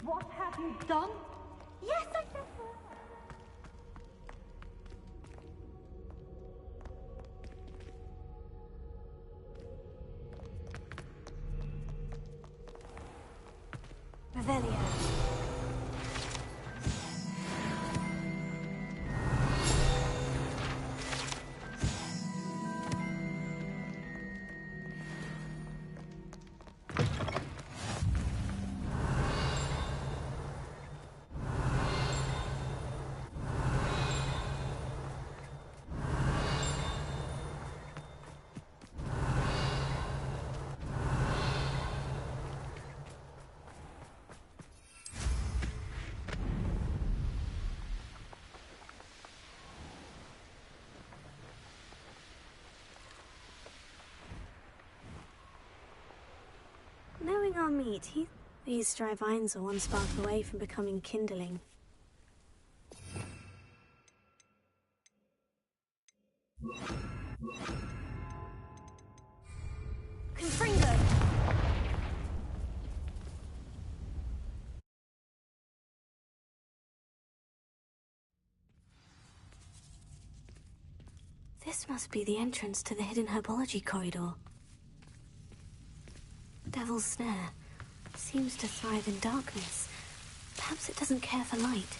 What have you done? Yes, I said so. Revelio. Knowing our meat, these dry vines are one spark away from becoming kindling. Confringo! This must be the entrance to the hidden herbology corridor. Devil's Snare seems to thrive in darkness. Perhaps it doesn't care for light.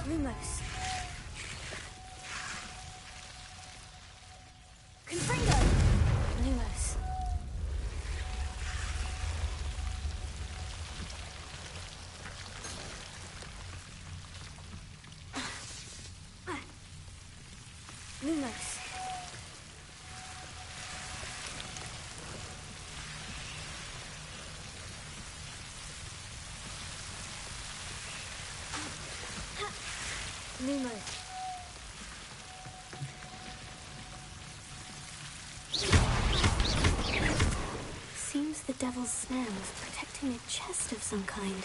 Lumos. Confringo! Lumos. Lumos. Lumos. Seems the Devil's Snare was protecting a chest of some kind.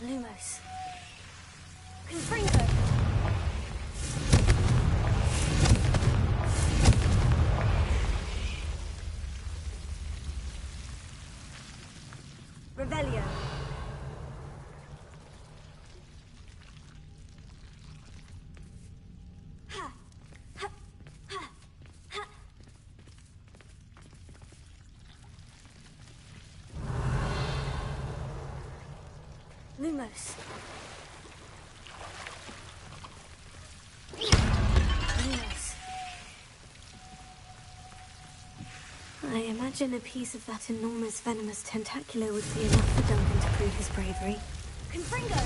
Lumos. Confringo! Revelio. Lumos. Lumos. I imagine a piece of that enormous venomous tentacular would be enough for Duncan to prove his bravery. Confringo!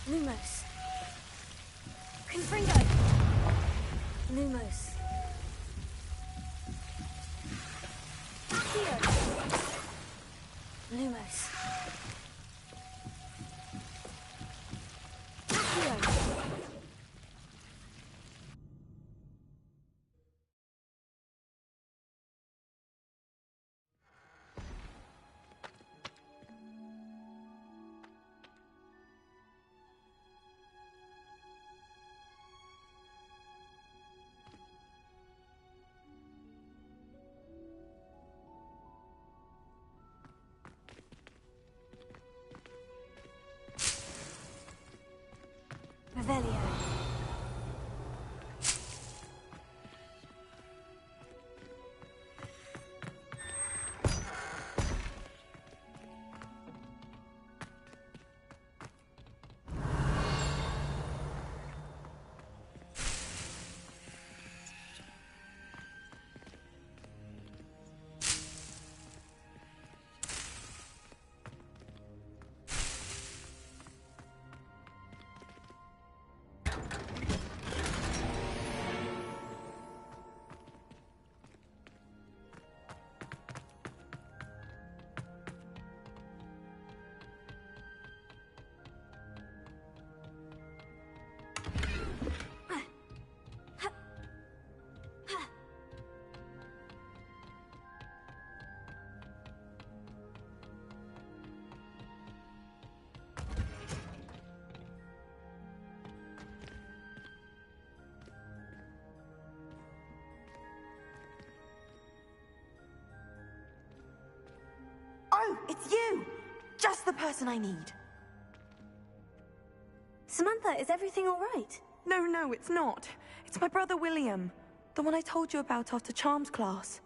Lumos. Confringo! Lumos. Here. Lumos. Here. it's you! Just the person I need. Samantha, is everything all right? No, it's not. It's my brother William. The one I told you about after Charms class.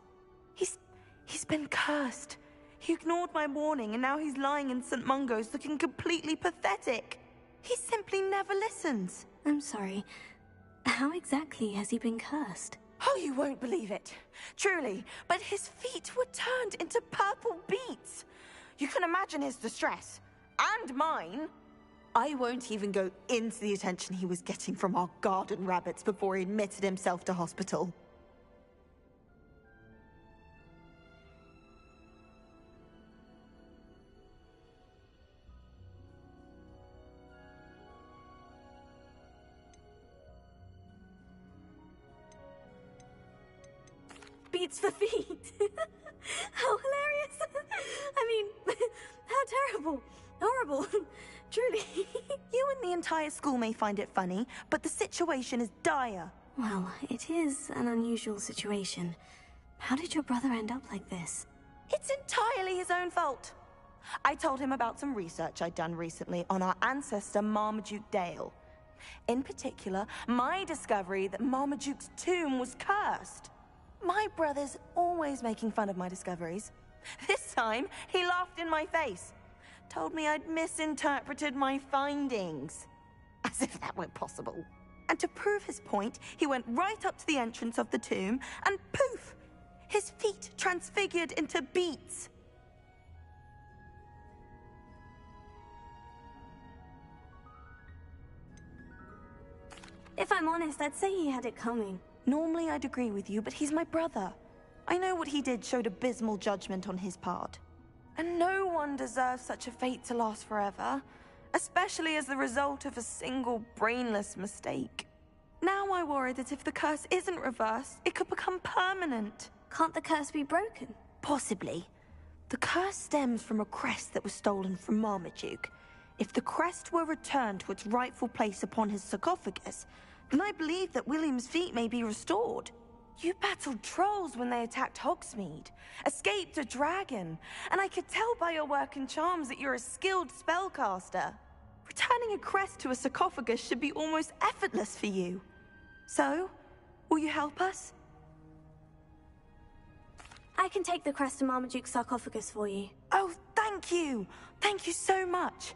He's been cursed. He ignored my warning and now he's lying in St. Mungo's looking completely pathetic. He simply never listens. I'm sorry. How exactly has he been cursed? Oh, you won't believe it. Truly, but his feet were turned into purple beets. You can imagine his distress. And mine. I won't even go into the attention he was getting from our garden rabbits before he admitted himself to hospital. Beats for feet. How hilarious. I mean, how terrible. Horrible. Truly. You and the entire school may find it funny, but the situation is dire. Well, it is an unusual situation. How did your brother end up like this? It's entirely his own fault. I told him about some research I'd done recently on our ancestor Marmaduke Dale. In particular, my discovery that Marmaduke's tomb was cursed. My brother's always making fun of my discoveries. This time, he laughed in my face. Told me I'd misinterpreted my findings. As if that were possible. And to prove his point, he went right up to the entrance of the tomb, and poof! His feet transfigured into beets. If I'm honest, I'd say he had it coming. Normally I'd agree with you, but he's my brother. I know what he did showed abysmal judgment on his part. And no one deserves such a fate to last forever, especially as the result of a single brainless mistake. Now I worry that if the curse isn't reversed, it could become permanent. Can't the curse be broken? Possibly. The curse stems from a crest that was stolen from Marmaduke. If the crest were returned to its rightful place upon his sarcophagus, then I believe that William's feet may be restored. You battled trolls when they attacked Hogsmeade, escaped a dragon, and I could tell by your work in charms that you're a skilled spellcaster. Returning a crest to a sarcophagus should be almost effortless for you. So, will you help us? I can take the crest to Marmaduke's sarcophagus for you. Oh, thank you! Thank you so much!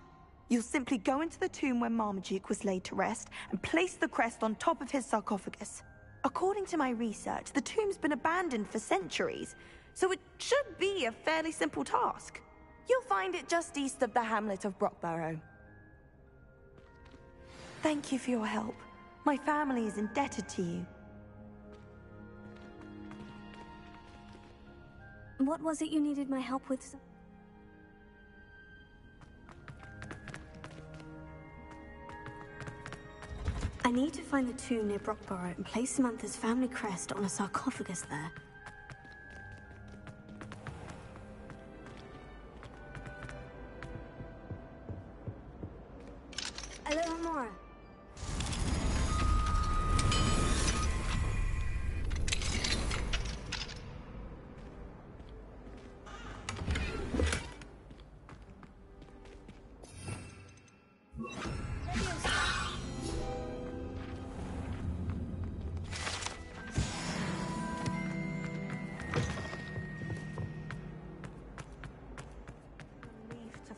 You'll simply go into the tomb where Marmaduke was laid to rest and place the crest on top of his sarcophagus. According to my research, the tomb's been abandoned for centuries, so it should be a fairly simple task. You'll find it just east of the hamlet of Brockborough. Thank you for your help. My family is indebted to you. What was it you needed my help with? I need to find the tomb near Brockborough and place Samantha's family crest on a sarcophagus there. Hello, Amora.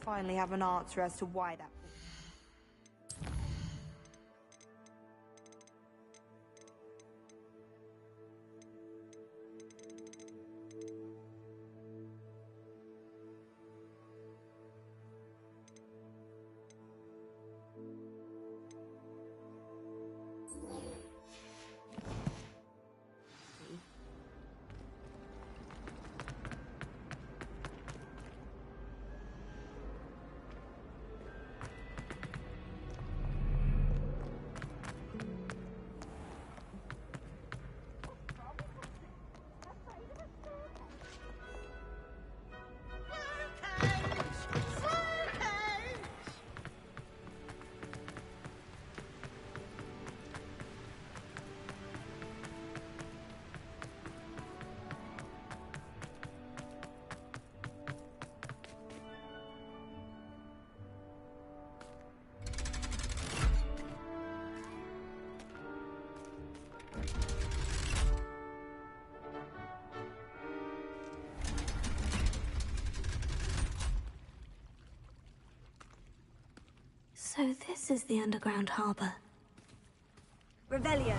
Finally have an answer as to why that... So this is the underground harbor. Revelio.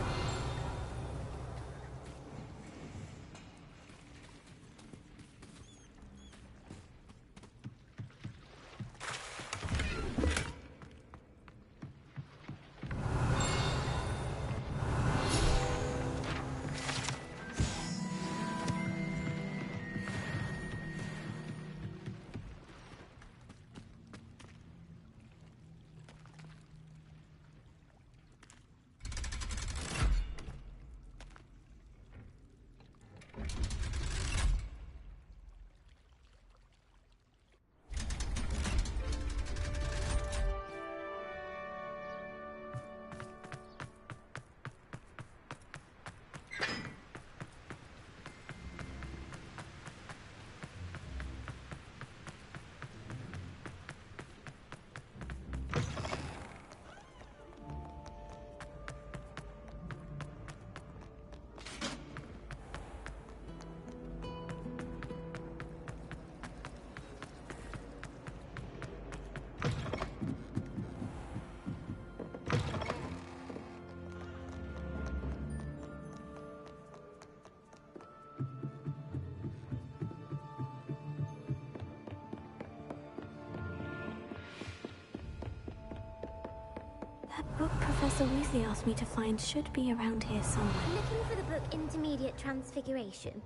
That book Professor Weasley asked me to find should be around here somewhere. Looking for the book Intermediate Transfiguration.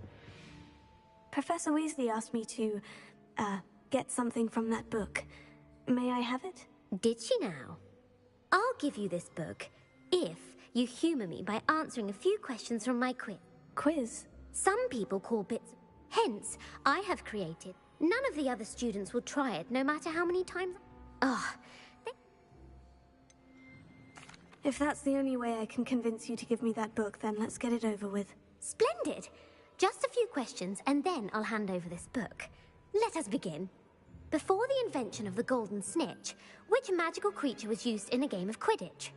Professor Weasley asked me to, get something from that book. May I have it? Did she now? I'll give you this book if you humor me by answering a few questions from my quiz. Quiz? Some people call bits. Hence, I have created. None of the other students will try it, no matter how many times. If that's the only way I can convince you to give me that book, then let's get it over with. Splendid! Just a few questions, and then I'll hand over this book. Let us begin. Before the invention of the golden snitch, which magical creature was used in a game of Quidditch?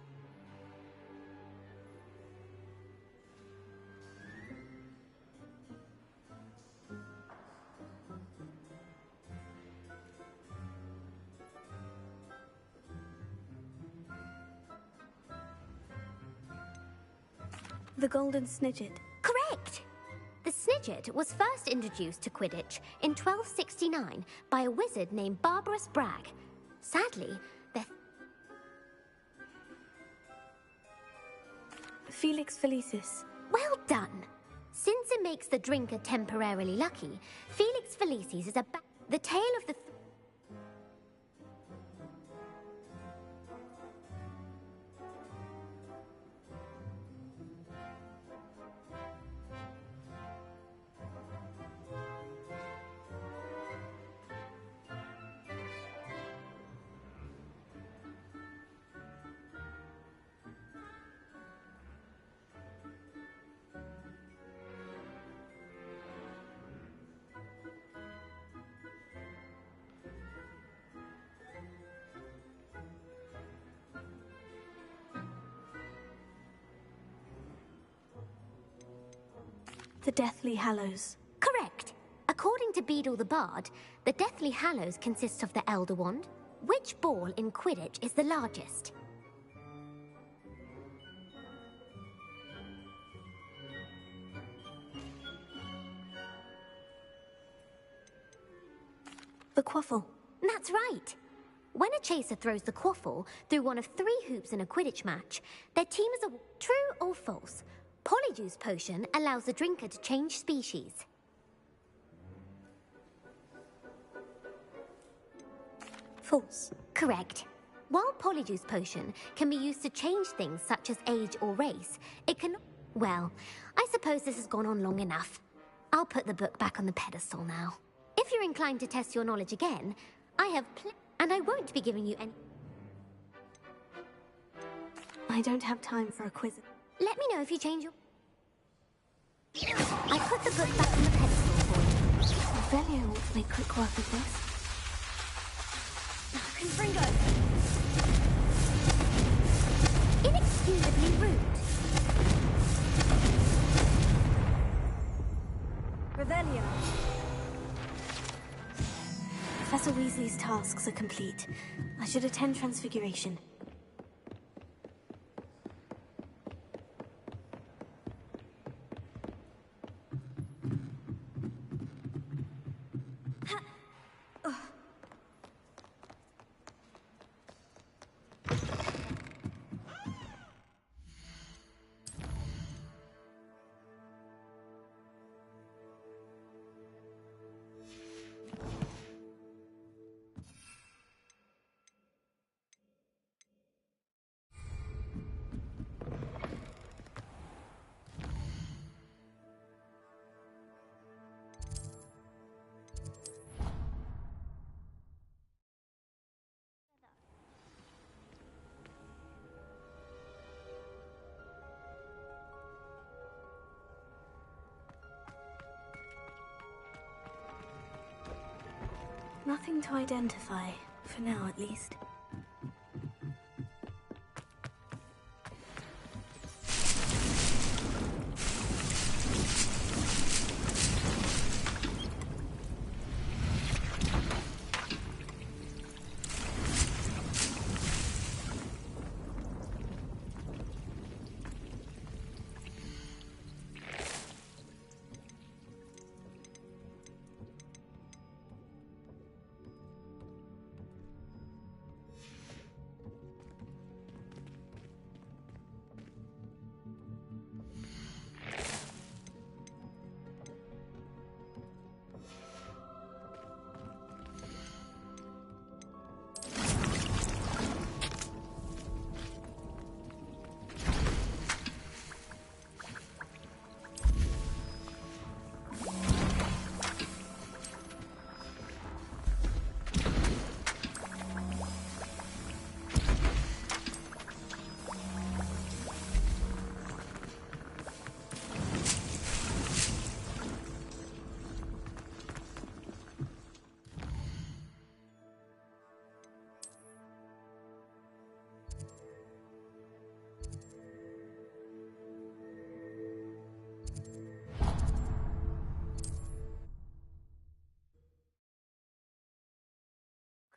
The golden snidget. Correct! The snidget was first introduced to Quidditch in 1269 by a wizard named Barbarous Bragg. Sadly, Felix Felicis. Well done! Since it makes the drinker temporarily lucky, Felix Felicis is the tale of the... The Deathly Hallows. Correct! According to Beadle the Bard, the Deathly Hallows consists of the Elder Wand. Which ball in Quidditch is the largest? The Quaffle. That's right! When a chaser throws the quaffle through one of 3 hoops in a Quidditch match, their team is a... True or false? Polyjuice Potion allows the drinker to change species. False. Correct. While Polyjuice Potion can be used to change things such as age or race, it can... Well, I suppose this has gone on long enough. I'll put the book back on the pedestal now. If you're inclined to test your knowledge again, I have and I won't be giving you any... I don't have time for a quiz. Let me know if you change your... I put the book back on the pedestal for you. Revelio won't make quick work of this. Confringo! Inexcusably rude. Revelio. Professor Weasley's tasks are complete. I should attend Transfiguration. Nothing to identify, for now at least.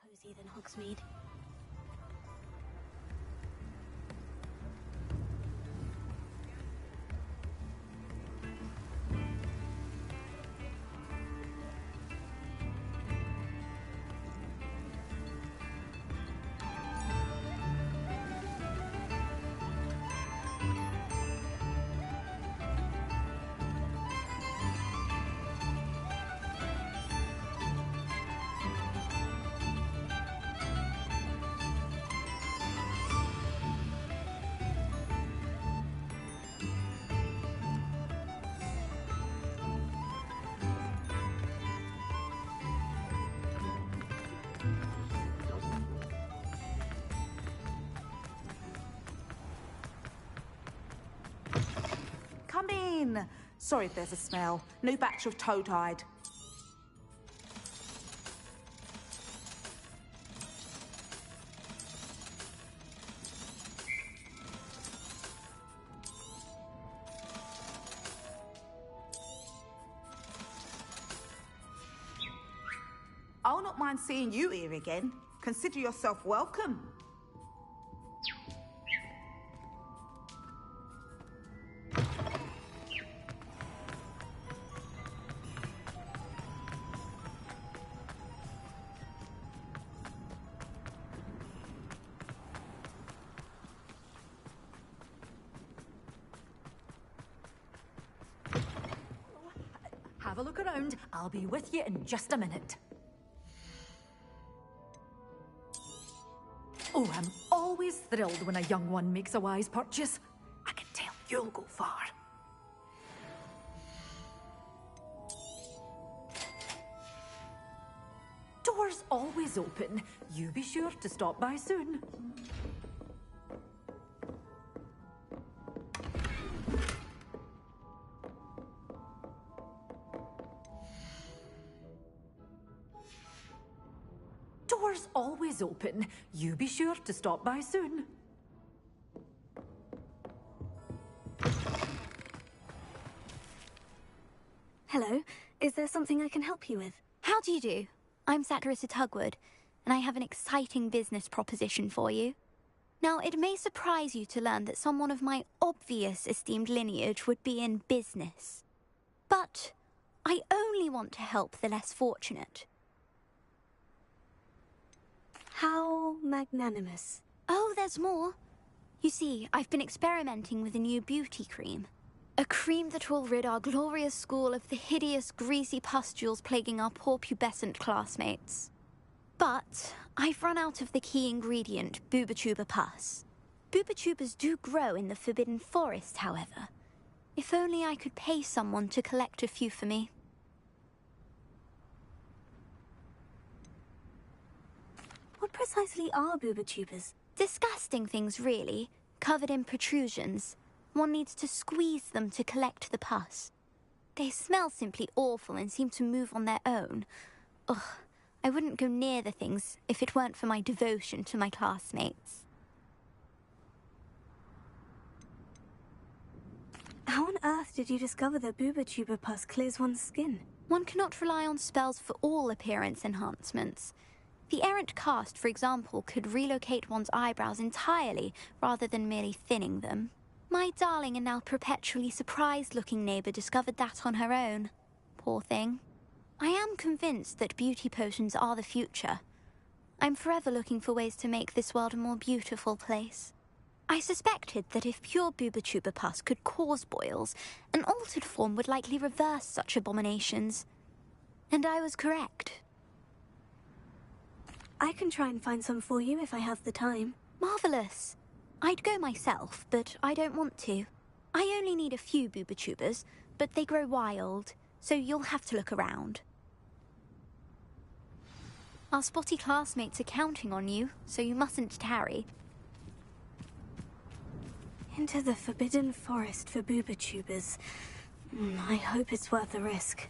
Cozy than Hogsmeade. Come in. Sorry if there's a smell. New batch of toad-hide. I'll not mind seeing you here again. Consider yourself welcome. Have a look around. I'll be with you in just a minute. Oh, I'm always thrilled when a young one makes a wise purchase. I can tell you'll go far. Doors always open. You be sure to stop by soon. Doors always open. You be sure to stop by soon. Hello, is there something I can help you with? How do you do? I'm Saccharissa Tugwood, and I have an exciting business proposition for you. Now, it may surprise you to learn that someone of my obvious esteemed lineage would be in business. But I only want to help the less fortunate. How magnanimous. Oh, there's more. You see, I've been experimenting with a new beauty cream. A cream that will rid our glorious school of the hideous, greasy pustules plaguing our poor pubescent classmates. But I've run out of the key ingredient, boobotuber pus. Boobotubers do grow in the Forbidden Forest, however. If only I could pay someone to collect a few for me. What precisely are boobotubers? Disgusting things, really, covered in protrusions. One needs to squeeze them to collect the pus. They smell simply awful and seem to move on their own. Ugh, I wouldn't go near the things if it weren't for my devotion to my classmates. How on earth did you discover that boobotuber pus clears one's skin? One cannot rely on spells for all appearance enhancements. The errant cast, for example, could relocate one's eyebrows entirely rather than merely thinning them. My darling and now perpetually surprised-looking neighbour discovered that on her own. Poor thing. I am convinced that beauty potions are the future. I'm forever looking for ways to make this world a more beautiful place. I suspected that if pure boobotuber pus could cause boils, an altered form would likely reverse such abominations. And I was correct. I can try and find some for you if I have the time. Marvellous. I'd go myself, but I don't want to. I only need a few boobotubers, but they grow wild, so you'll have to look around. Our spotty classmates are counting on you, so you mustn't tarry. Into the Forbidden Forest for boobotubers. I hope it's worth the risk.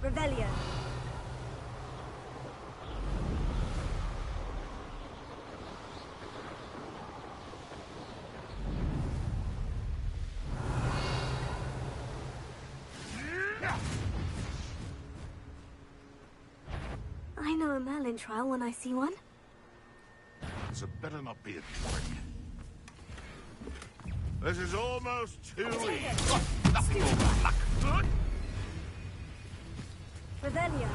Revelio. I know a Merlin trial when I see one. So better not be a trick. This is almost too easy. Nothing more than luck. Good. Revelio.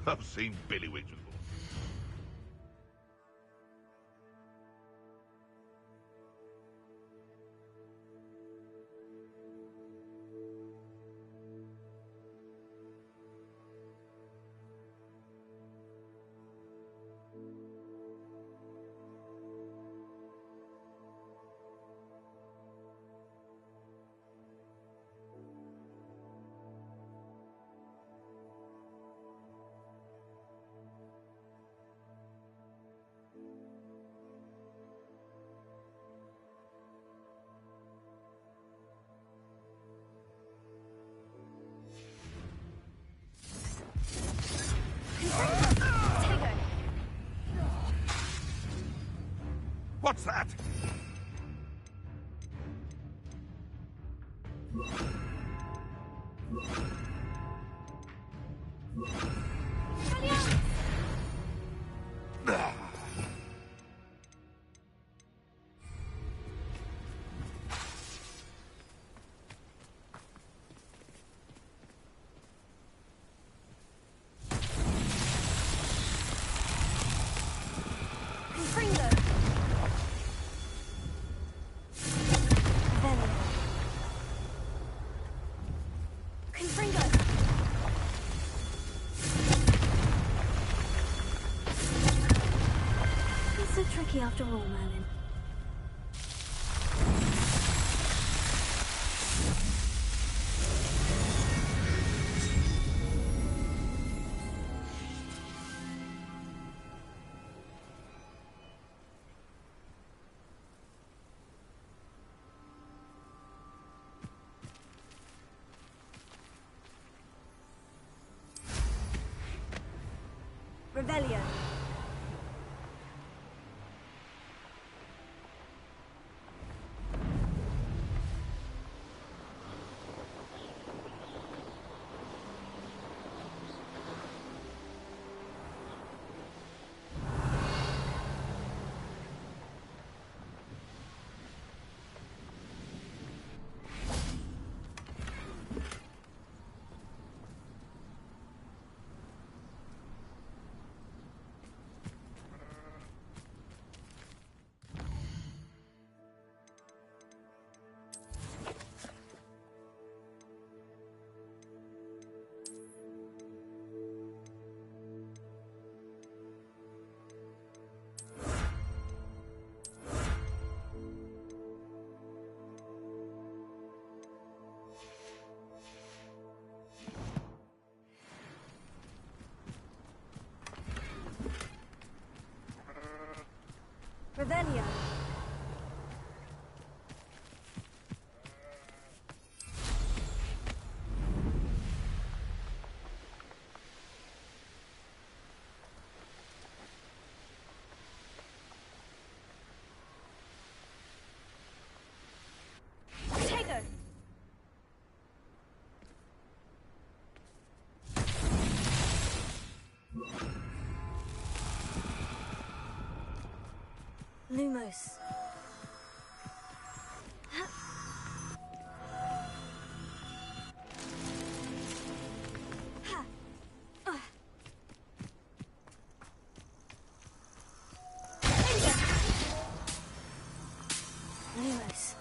I've seen Billywigs before. What's that? So tricky after all, Merlin. Revelio. Revelio. Taker. Lumos. Lumos.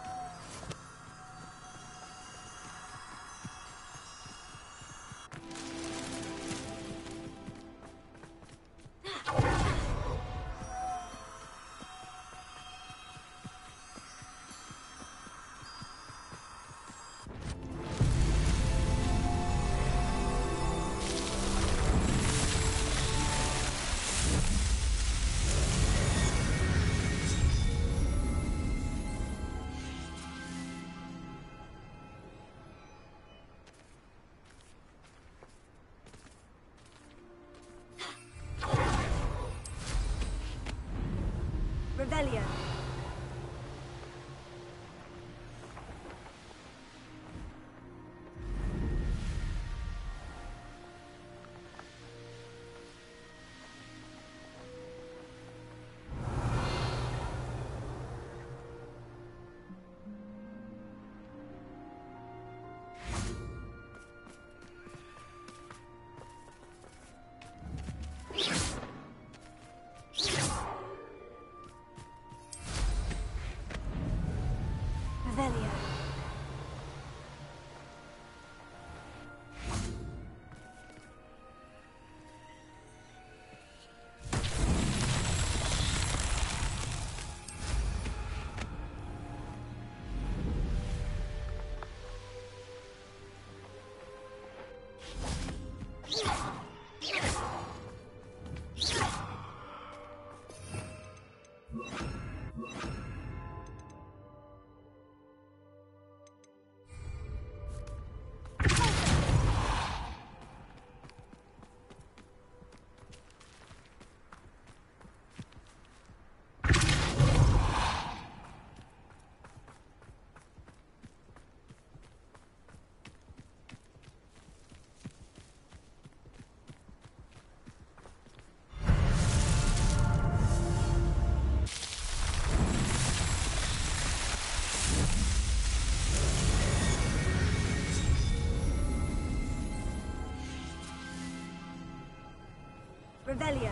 Revelio.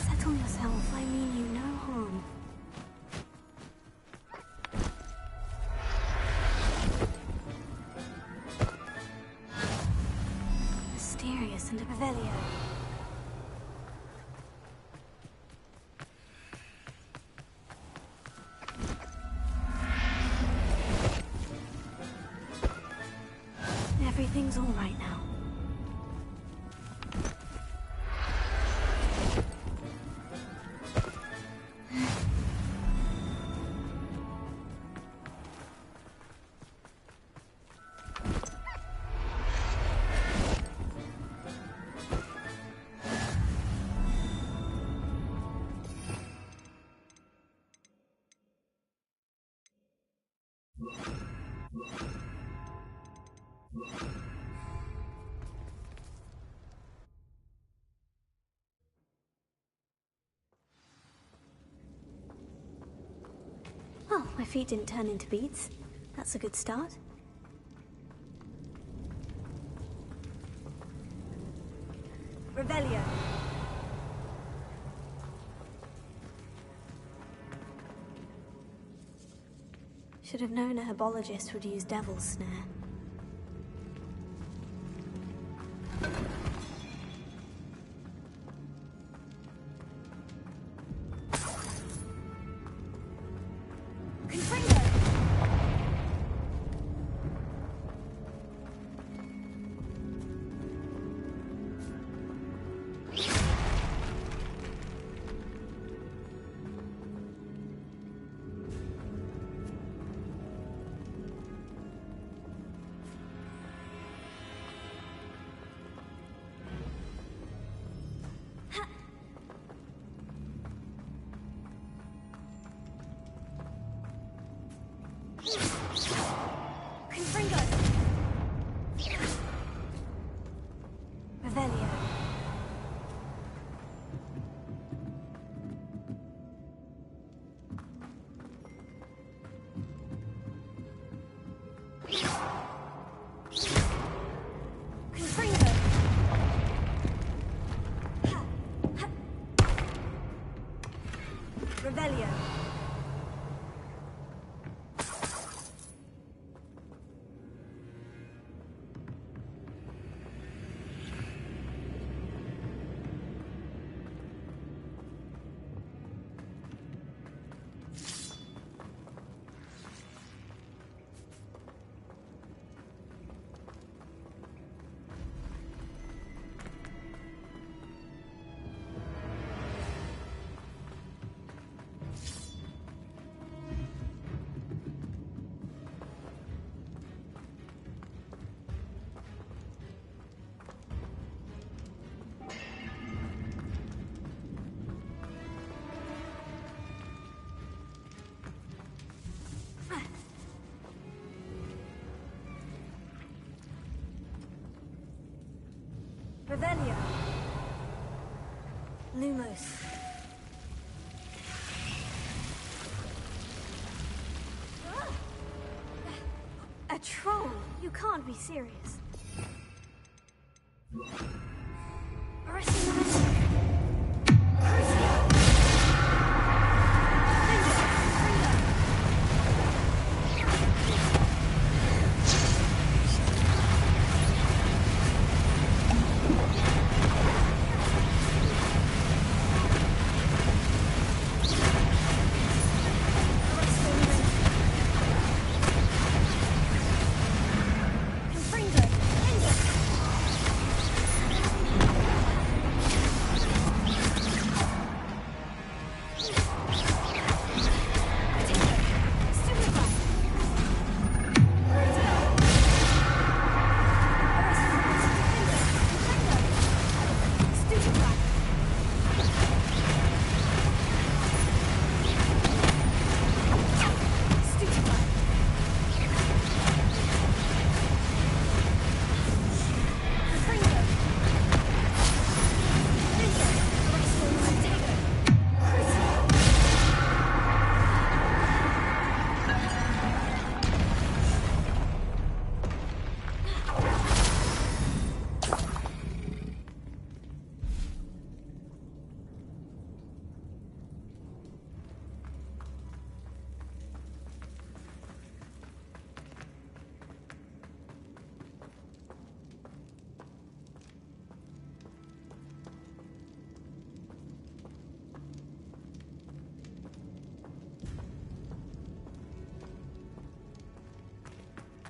Settle yourself, I mean you no harm. Mysterious and Revelio. Everything's all right now. Well, my feet didn't turn into beads. That's a good start. Revelio. Should have known a herbologist would use Devil's Snare. Revelio. Revelio. Revelio. Lumos. be serious. Arresting the rest.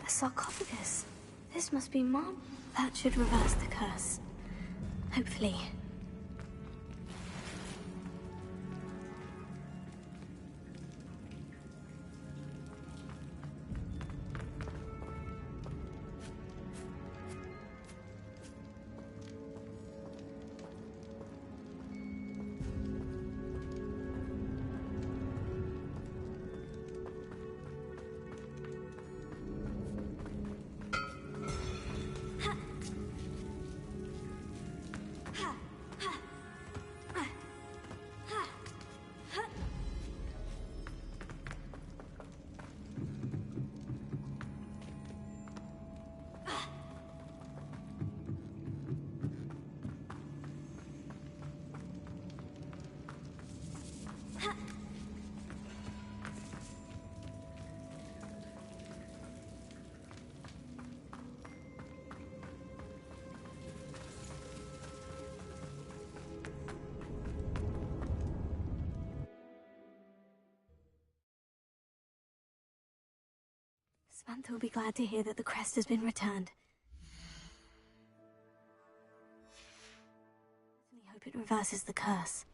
A sarcophagus. This must be Mom. That should reverse the curse. Hopefully. Samantha will be glad to hear that the crest has been returned. I hope it reverses the curse.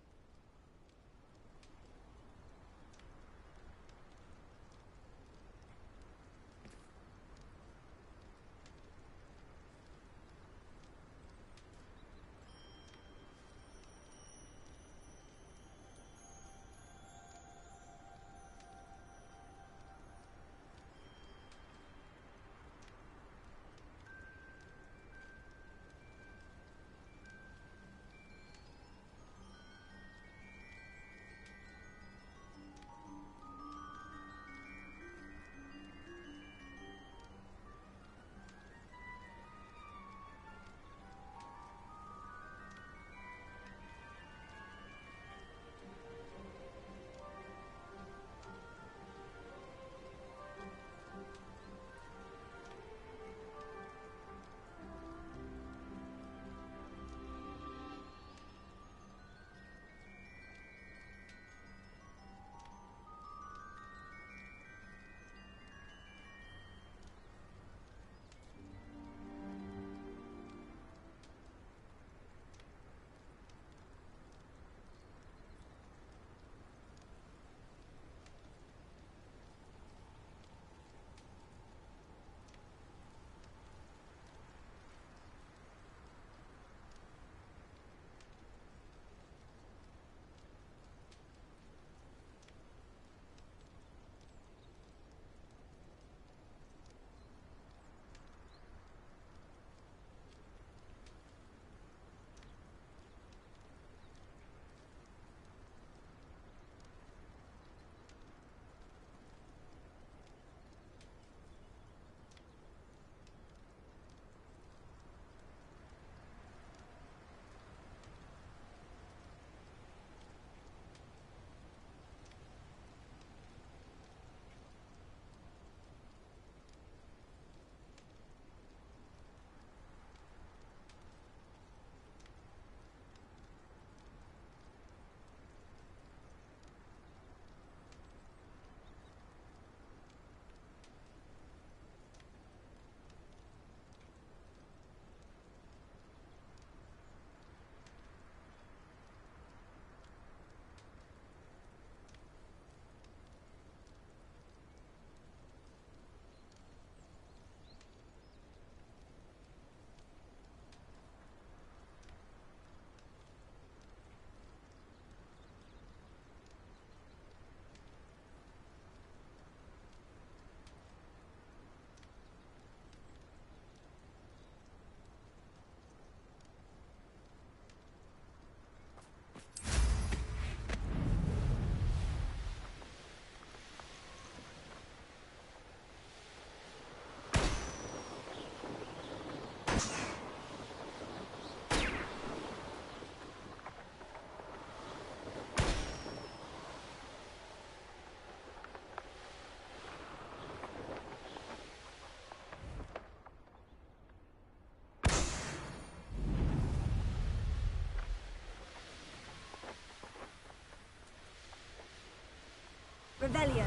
Revelio.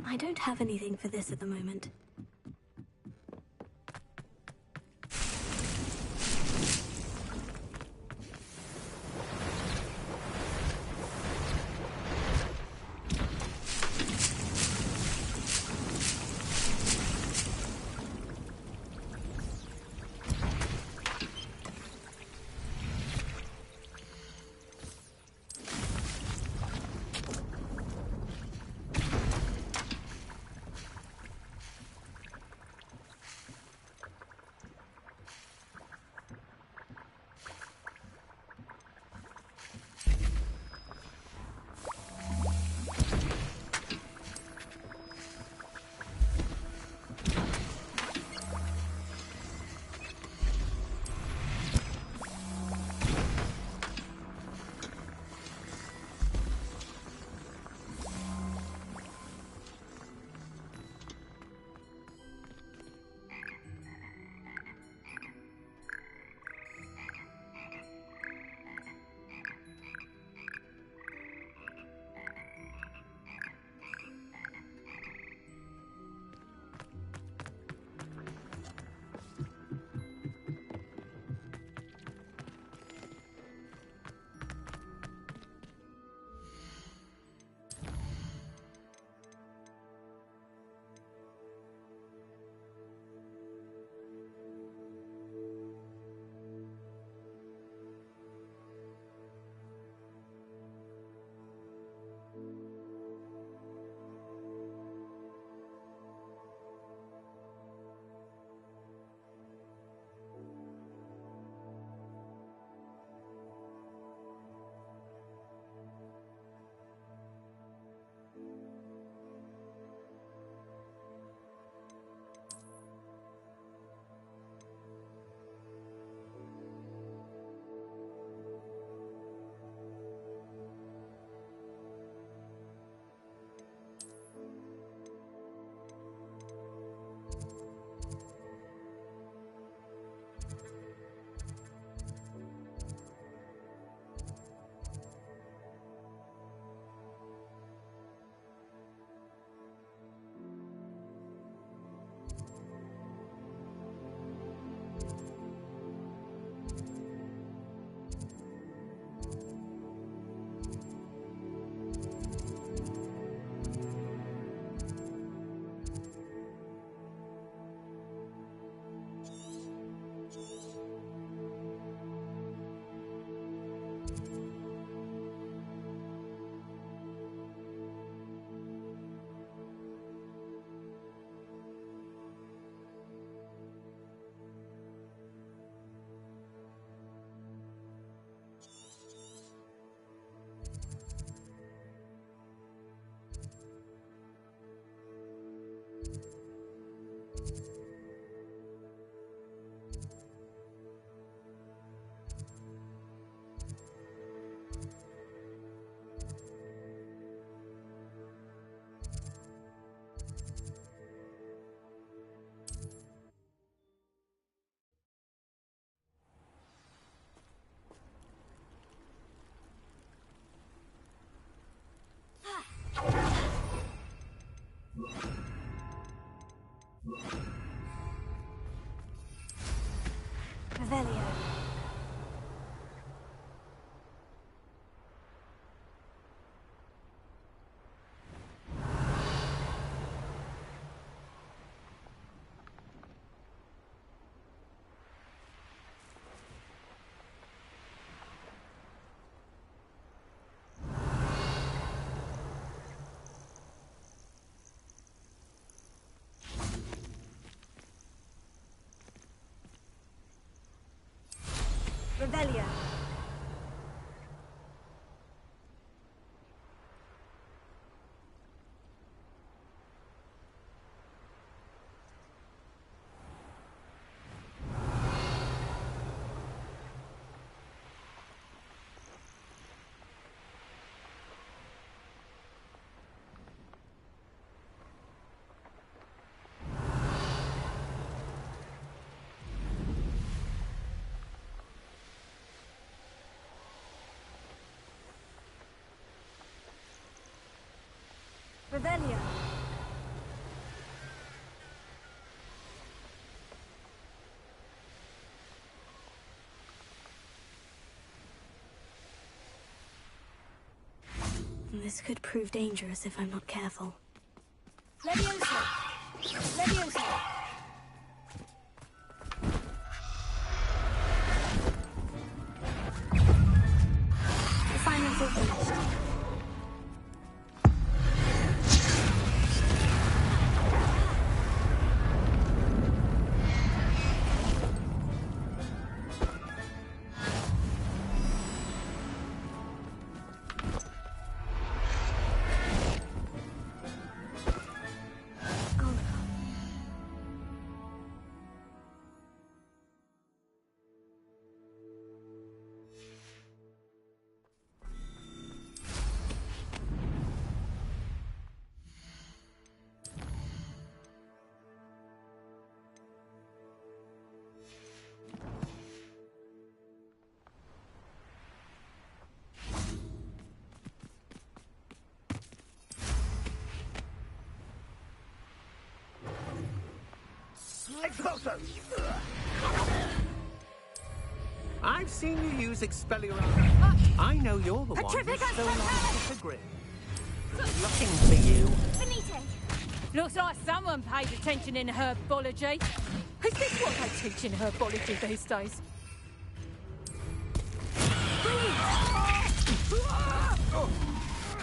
I don't have anything for this at the moment. Revelio. Revelio. Revelio. This could prove dangerous if I'm not careful. Levioso. Levioso. Assignments are finished. Expulso! I've seen you use Expelliarm. I know you're the one who stole our grid. Looking for you. Finite. Looks like someone paid attention in herbology. Is this what they teach in herbology these days?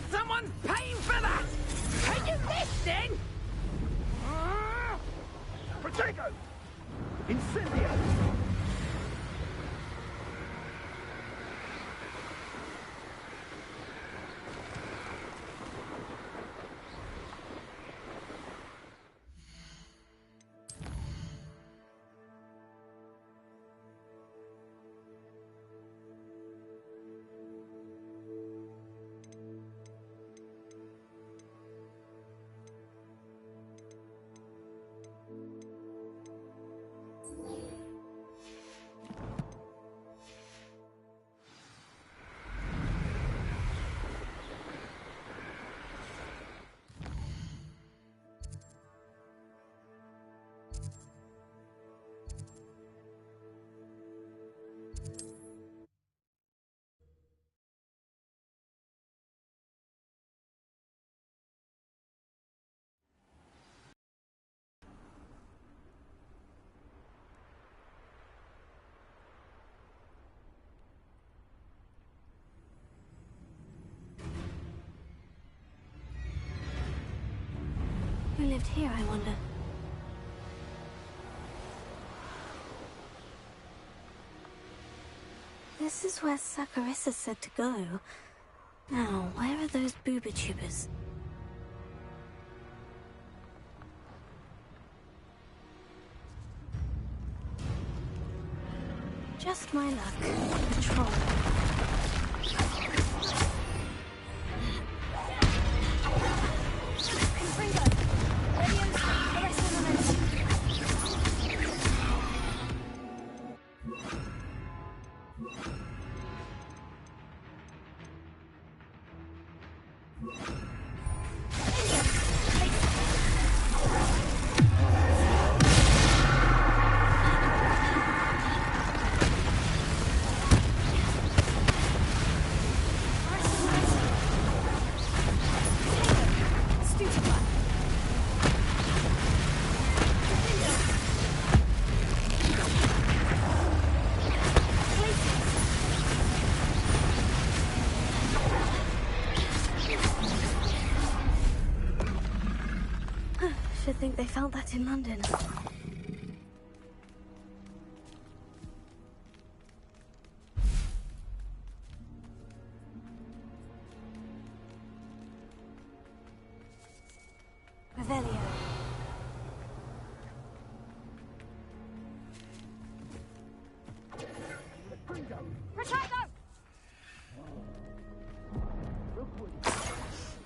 Someone's paying for that! Are you listening? Protego! Incendio! Who lived here, I wonder? This is where Saccharissa said to go. Now, where are those booba tubers? Just my luck. A troll. Should think they found that in London.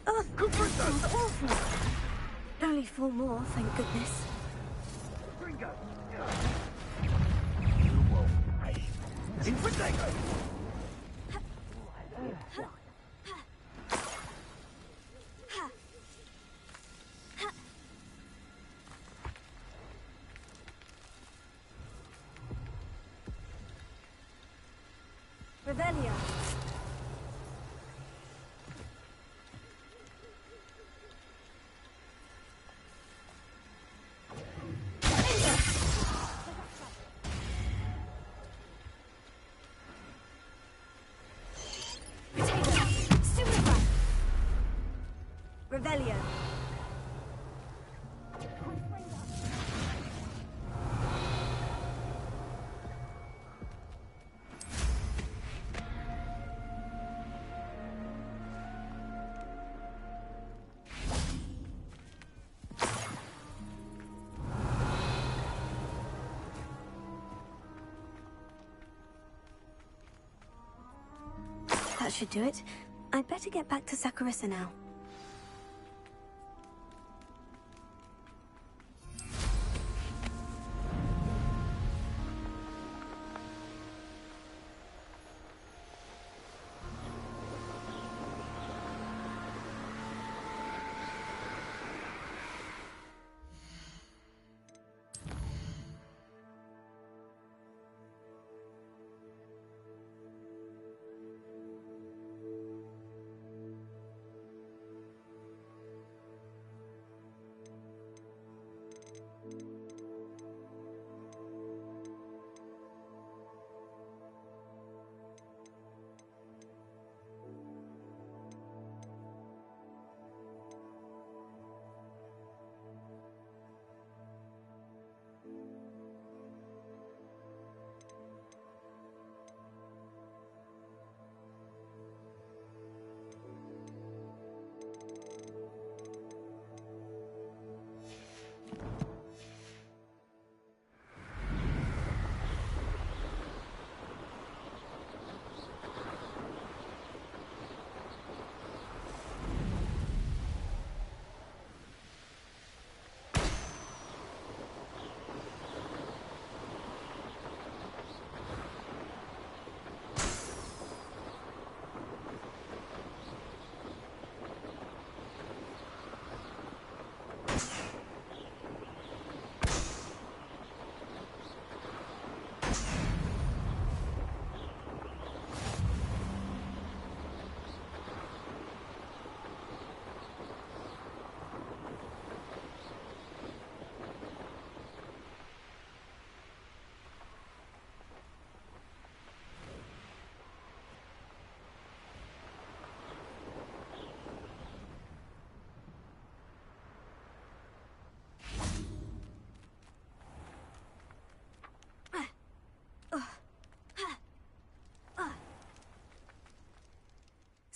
Oh, that's awful. Only 4 more, thank goodness. Revelio. Revelio. That should do it. I'd better get back to Saccharissa now.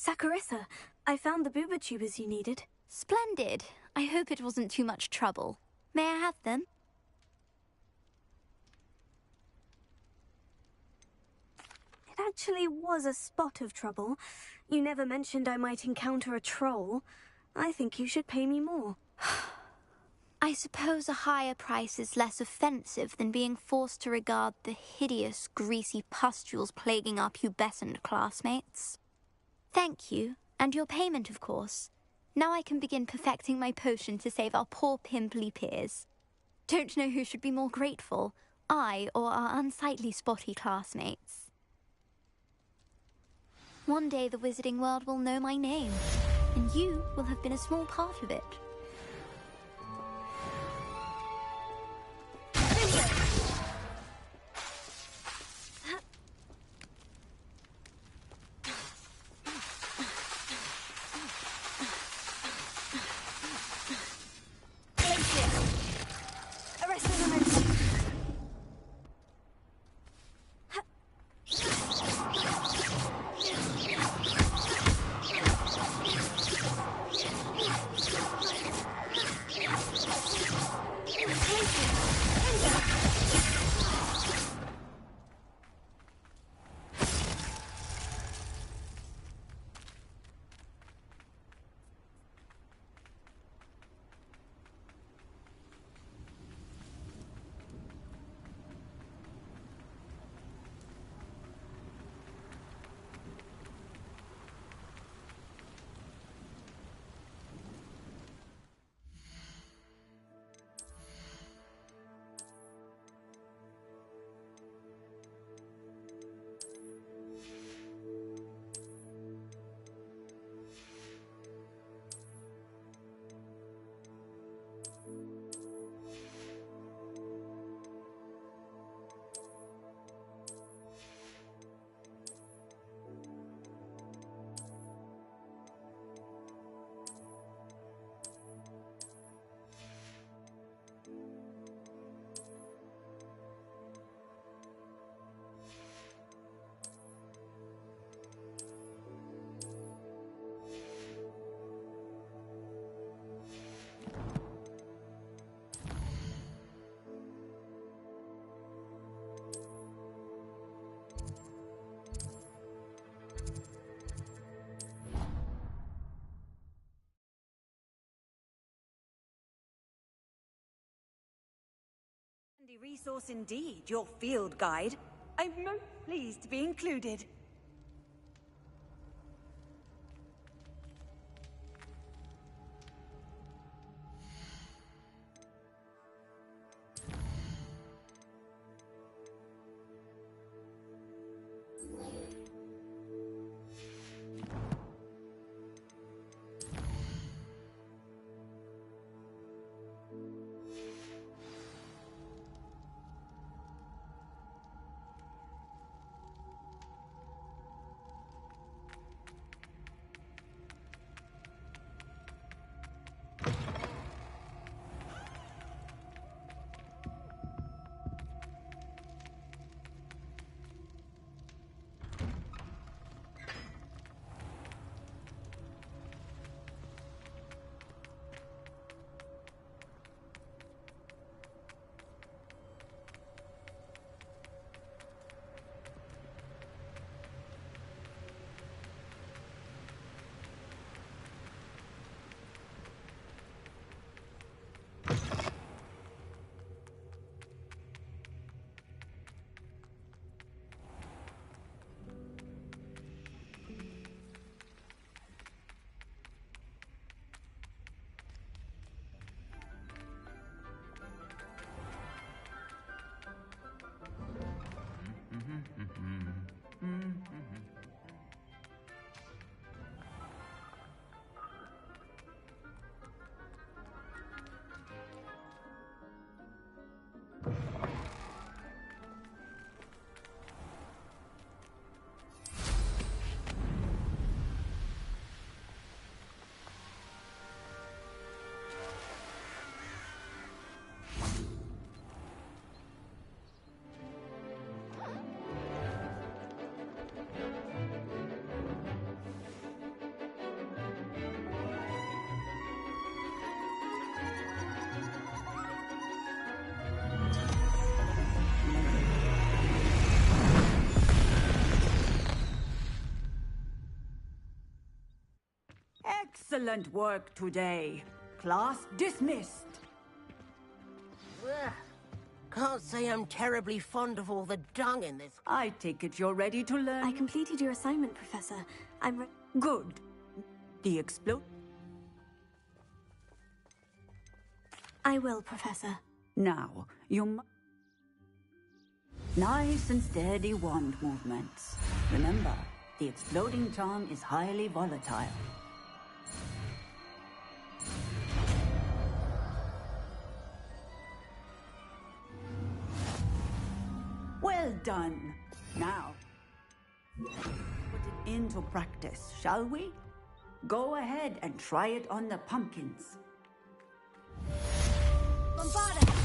Saccharissa, I found the booba tubers you needed. Splendid. I hope it wasn't too much trouble. May I have them? It actually was a spot of trouble. You never mentioned I might encounter a troll. I think you should pay me more. I suppose a higher price is less offensive than being forced to regard the hideous, greasy pustules plaguing our pubescent classmates. Thank you, and your payment, of course. Now I can begin perfecting my potion to save our poor pimply peers. Don't know who should be more grateful, I or our unsightly spotty classmates. One day the wizarding world will know my name, and you will have been a small part of it. Handy resource indeed, your field guide. I'm most pleased to be included. Excellent work today. Class dismissed. Can't say I'm terribly fond of all the dung in this. I take it you're ready to learn. I completed your assignment, Professor. Good. The explode. I will, Professor. Now, nice and steady wand movements. Remember, the exploding charm is highly volatile. Well done. Now, put it into practice, shall we? Go ahead and try it on the pumpkins.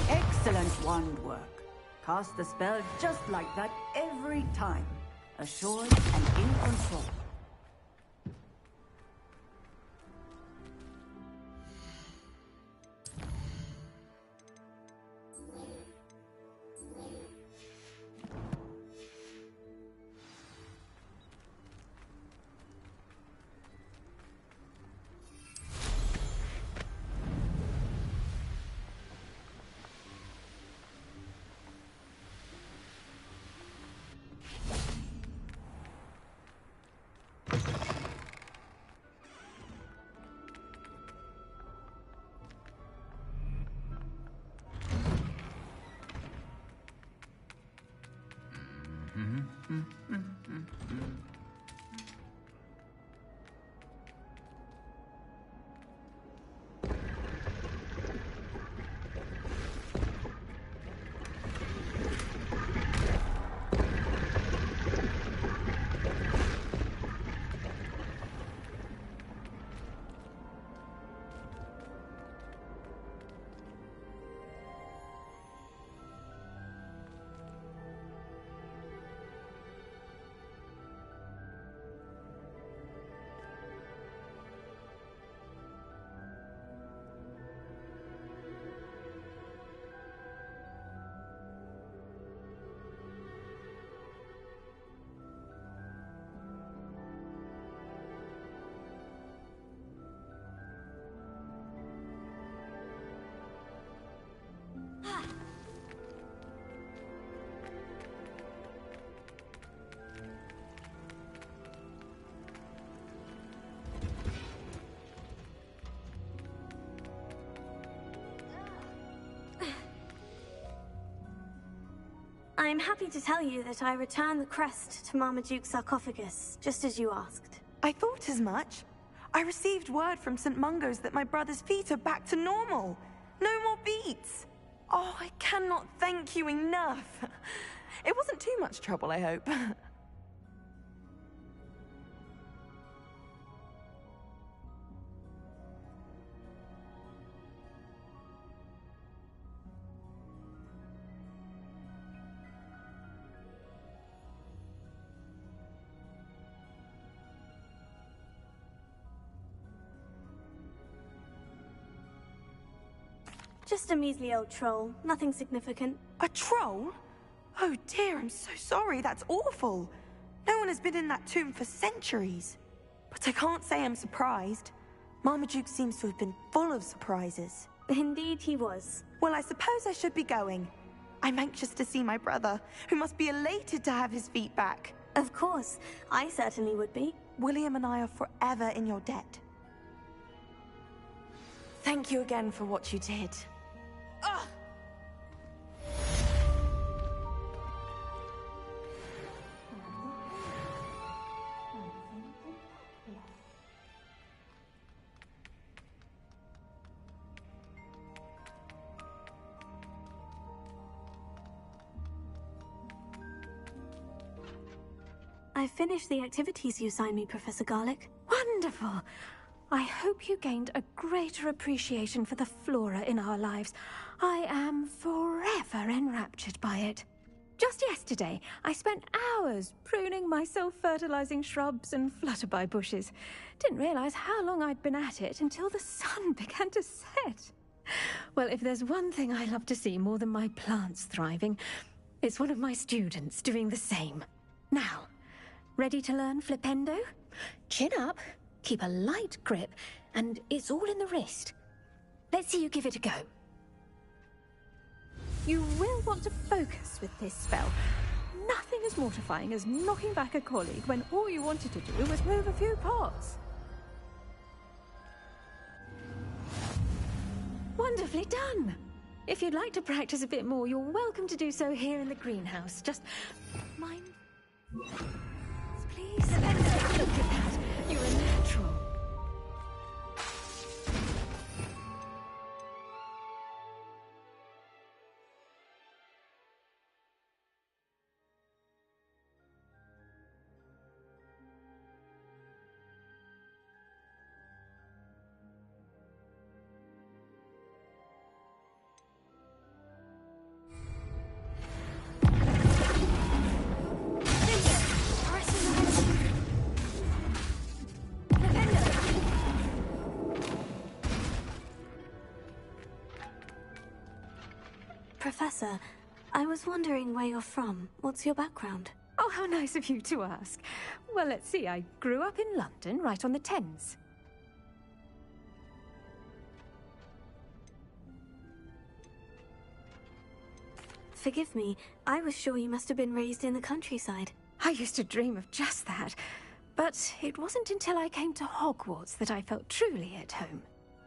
Excellent wand work. Cast the spell just like that every time. Assured and in control. I'm happy to tell you that I returned the crest to Marmaduke's sarcophagus, just as you asked. I thought as much. I received word from St. Mungo's that my brother's feet are back to normal. No more beats. Oh, I cannot thank you enough. It wasn't too much trouble, I hope. Just a measly old troll, nothing significant. A troll? Oh dear, I'm so sorry, that's awful. No one has been in that tomb for centuries. But I can't say I'm surprised. Marmaduke seems to have been full of surprises. Indeed he was. Well, I suppose I should be going. I'm anxious to see my brother, who must be elated to have his feet back. Of course, I certainly would be. William and I are forever in your debt. Thank you again for what you did. Ugh! I finished the activities you assigned me, Professor Garlick. Wonderful! I hope you gained a greater appreciation for the flora in our lives. I am forever enraptured by it. Just yesterday, I spent hours pruning my self-fertilizing shrubs and flutterby bushes. Didn't realize how long I'd been at it until the sun began to set. Well, if there's one thing I love to see more than my plants thriving, it's one of my students doing the same. Now, ready to learn Flipendo? Chin up, keep a light grip, and it's all in the wrist. Let's see you give it a go. You will want to focus with this spell. Nothing as mortifying as knocking back a colleague when all you wanted to do was move a few pots. Wonderfully done! If you'd like to practice a bit more, you're welcome to do so here in the greenhouse. Just mind... Please, look at that. You're a natural. Professor, I was wondering where you're from. What's your background? Oh, how nice of you to ask. Well, let's see. I grew up in London, right on the Thames. Forgive me, I was sure you must have been raised in the countryside. I used to dream of just that. But it wasn't until I came to Hogwarts that I felt truly at home.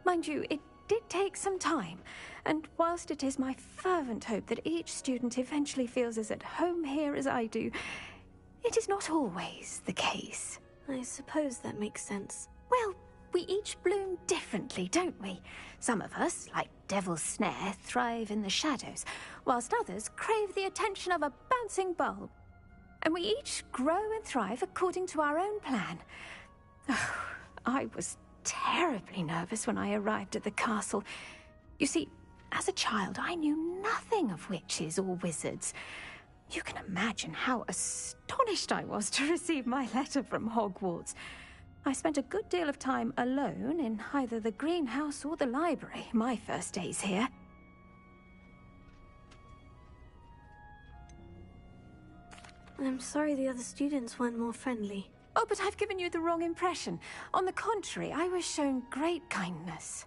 Mind you, it did take some time, and whilst it is my fervent hope that each student eventually feels as at home here as I do, it is not always the case. I suppose that makes sense. Well, we each bloom differently, don't we? Some of us, like Devil's Snare, thrive in the shadows, whilst others crave the attention of a bouncing bulb. And we each grow and thrive according to our own plan. Oh, I was terribly nervous when I arrived at the castle. You see, as a child, I knew nothing of witches or wizards. You can imagine how astonished I was to receive my letter from Hogwarts. I spent a good deal of time alone in either the greenhouse or the library my first days here. I'm sorry the other students weren't more friendly. Oh, but I've given you the wrong impression. On the contrary, I was shown great kindness.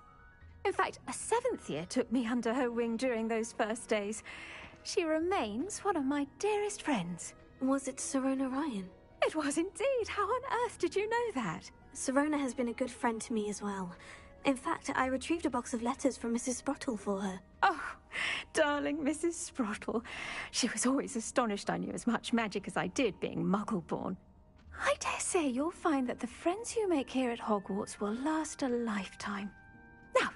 In fact, a 7th year took me under her wing during those first days. She remains one of my dearest friends. Was it Sirona Ryan? It was indeed. How on earth did you know that? Sirona has been a good friend to me as well. In fact, I retrieved a box of letters from Mrs. Sprottle for her. Oh, darling Mrs. Sprottle. She was always astonished I knew as much magic as I did, being Muggle-born. I dare say you'll find that the friends you make here at Hogwarts will last a lifetime. Now,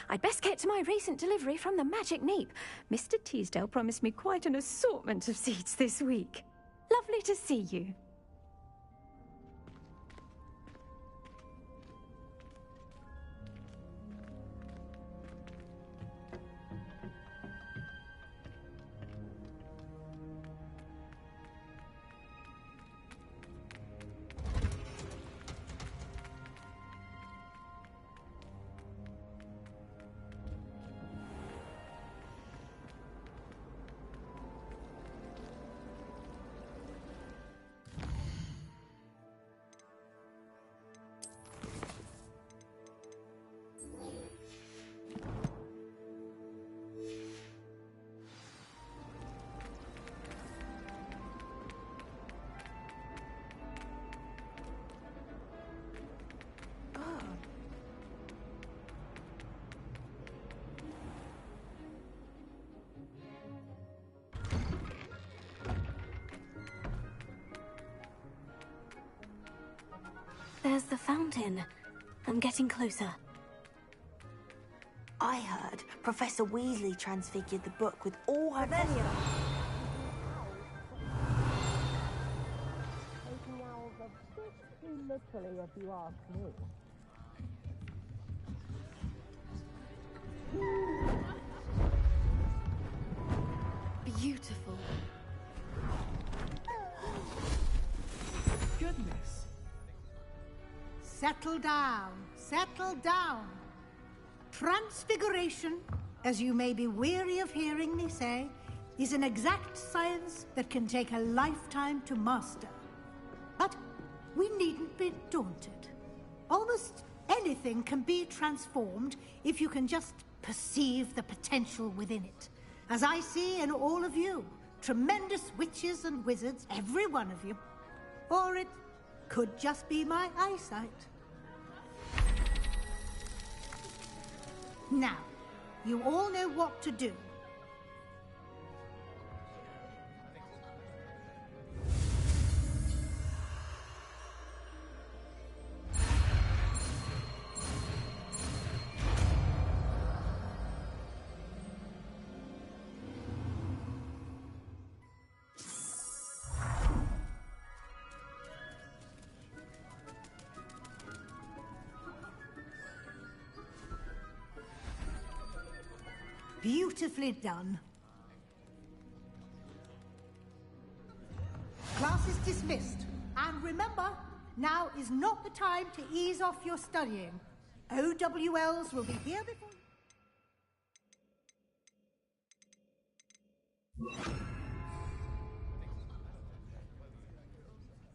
I'd best get to my recent delivery from the Magic Neep. Mr. Teasdale promised me quite an assortment of seeds this week. Lovely to see you. There's the fountain. I'm getting closer. I heard Professor Weasley transfigured the book with all her... Taking owls a bit too literally, if you ask me. Beautiful. Goodness. Settle down. Settle down. Transfiguration, as you may be weary of hearing me say, is an exact science that can take a lifetime to master. But we needn't be daunted. Almost anything can be transformed if you can just perceive the potential within it. As I see in all of you, tremendous witches and wizards, every one of you. Or it could just be my eyesight. Now, you all know what to do. Beautifully done. Class is dismissed. And remember, now is not the time to ease off your studying. OWLs will be here before...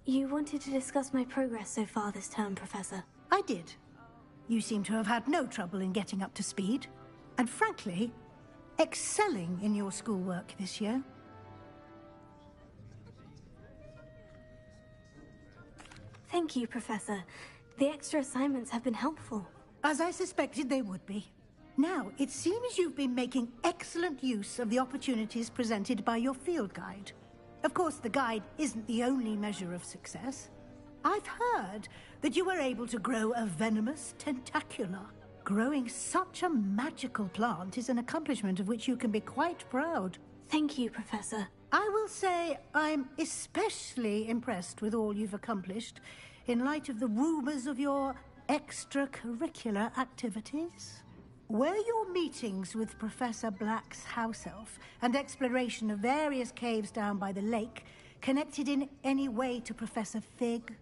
You wanted to discuss my progress so far this term, Professor. I did. You seem to have had no trouble in getting up to speed. And frankly, excelling in your schoolwork this year. Thank you, Professor. The extra assignments have been helpful. As I suspected they would be. Now, it seems you've been making excellent use of the opportunities presented by your field guide. Of course, the guide isn't the only measure of success. I've heard that you were able to grow a venomous tentacula. Growing such a magical plant is an accomplishment of which you can be quite proud. Thank you, Professor. I will say I'm especially impressed with all you've accomplished in light of the rumors of your extracurricular activities. Were your meetings with Professor Black's house elf and exploration of various caves down by the lake connected in any way to Professor Fig?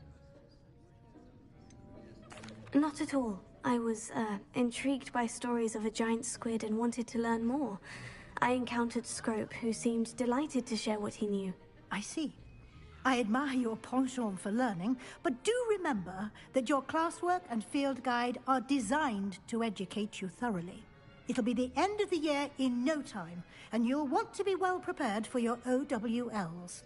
Not at all. I was, intrigued by stories of a giant squid and wanted to learn more. I encountered Scrope, who seemed delighted to share what he knew. I see. I admire your penchant for learning, but do remember that your classwork and field guide are designed to educate you thoroughly. It'll be the end of the year in no time, and you'll want to be well prepared for your OWLs.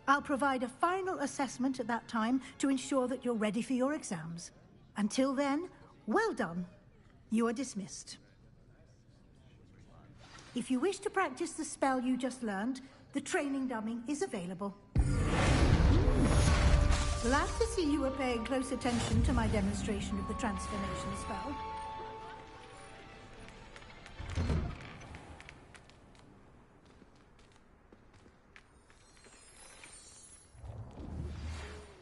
I'll provide a final assessment at that time to ensure that you're ready for your exams. Until then, well done. You are dismissed. If you wish to practice the spell you just learned, the training dummy is available. Glad to see you were paying close attention to my demonstration of the transformation spell.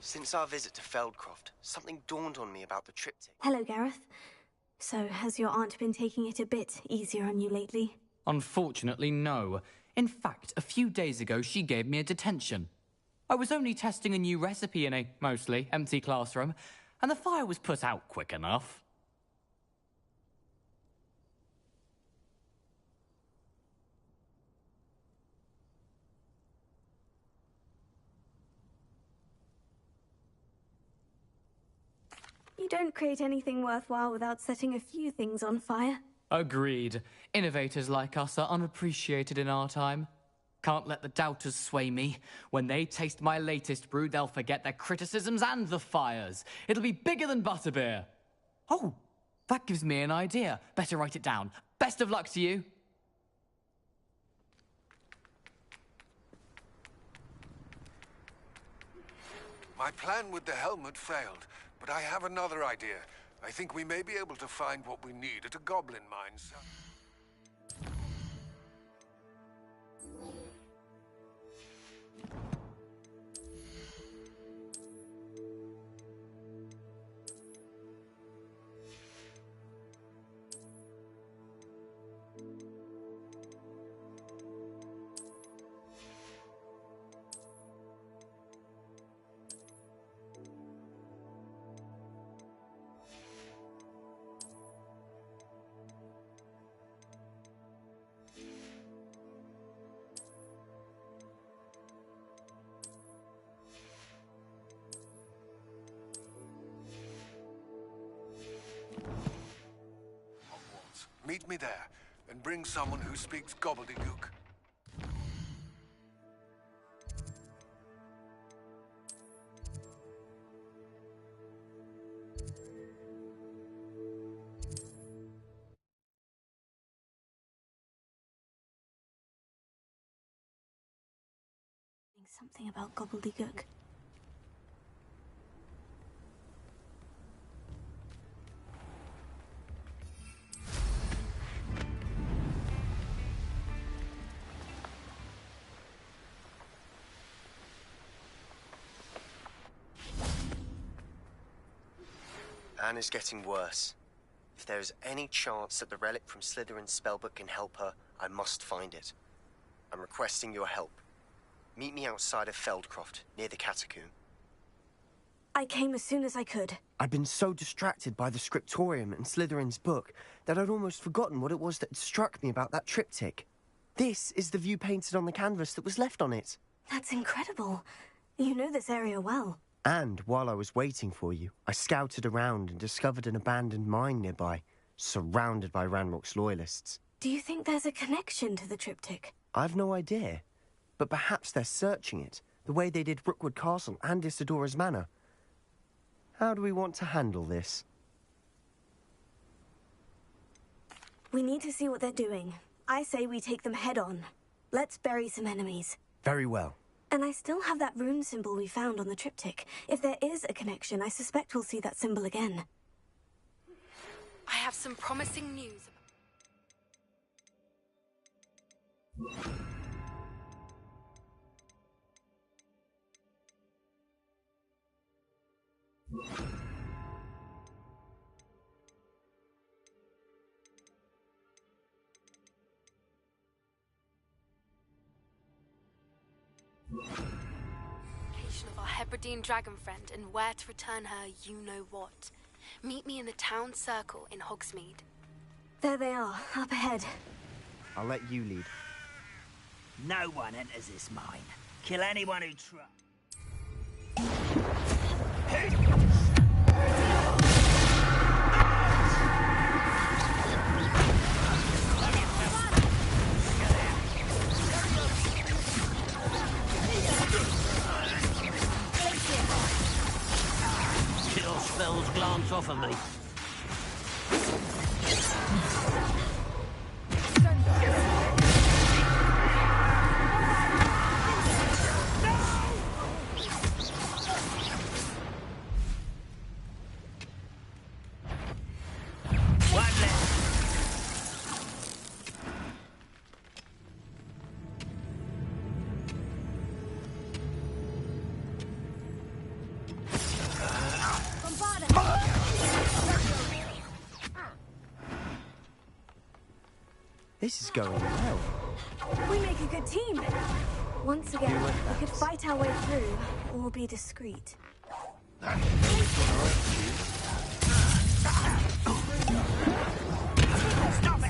Since our visit to Feldcroft, something dawned on me about the triptych. Hello, Gareth. So, has your aunt been taking it a bit easier on you lately? Unfortunately, no. In fact, a few days ago, she gave me a detention. I was only testing a new recipe in a mostly empty classroom, and the fire was put out quick enough. You don't create anything worthwhile without setting a few things on fire. Agreed. Innovators like us are unappreciated in our time. Can't let the doubters sway me. When they taste my latest brew, they'll forget their criticisms and the fires. It'll be bigger than butterbeer. Oh, that gives me an idea. Better write it down. Best of luck to you. My plan with the helmet failed, but I have another idea. I think we may be able to find what we need at a goblin mine. Meet me there, and bring someone who speaks gobbledygook. Something about gobbledygook. Anne is getting worse. If there is any chance that the relic from Slytherin's spellbook can help her, I must find it. I'm requesting your help. Meet me outside of Feldcroft, near the catacomb. I came as soon as I could. I'd been so distracted by the scriptorium and Slytherin's book that I'd almost forgotten what it was that had struck me about that triptych. This is the view painted on the canvas that was left on it. That's incredible. You know this area well. And while I was waiting for you, I scouted around and discovered an abandoned mine nearby, surrounded by Ranrock's loyalists. Do you think there's a connection to the triptych? I've no idea, but perhaps they're searching it, the way they did Rookwood Castle and Isidora's Manor. How do we want to handle this? We need to see what they're doing. I say we take them head on. Let's bury some enemies. Very well. And I still have that rune symbol we found on the triptych. If there is a connection, I suspect we'll see that symbol again. I have some promising news. Location of our Hebridean dragon friend and where to return her, you know what. Meet me in the town circle in Hogsmeade. There they are, up ahead. I'll let you lead. No one enters this mine. Kill anyone who tries. Kill spells glance off of me. This is going well. We make a good team. Once again, we could fight our way through, or be discreet. Stop it!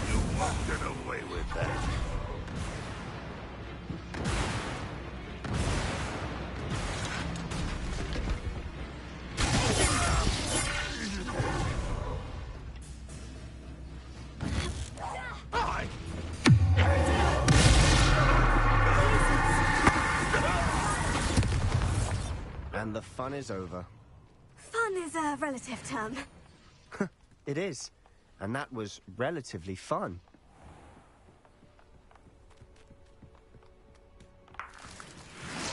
You won't get away with that. And the fun is over. Fun is a relative term. It is. And that was relatively fun.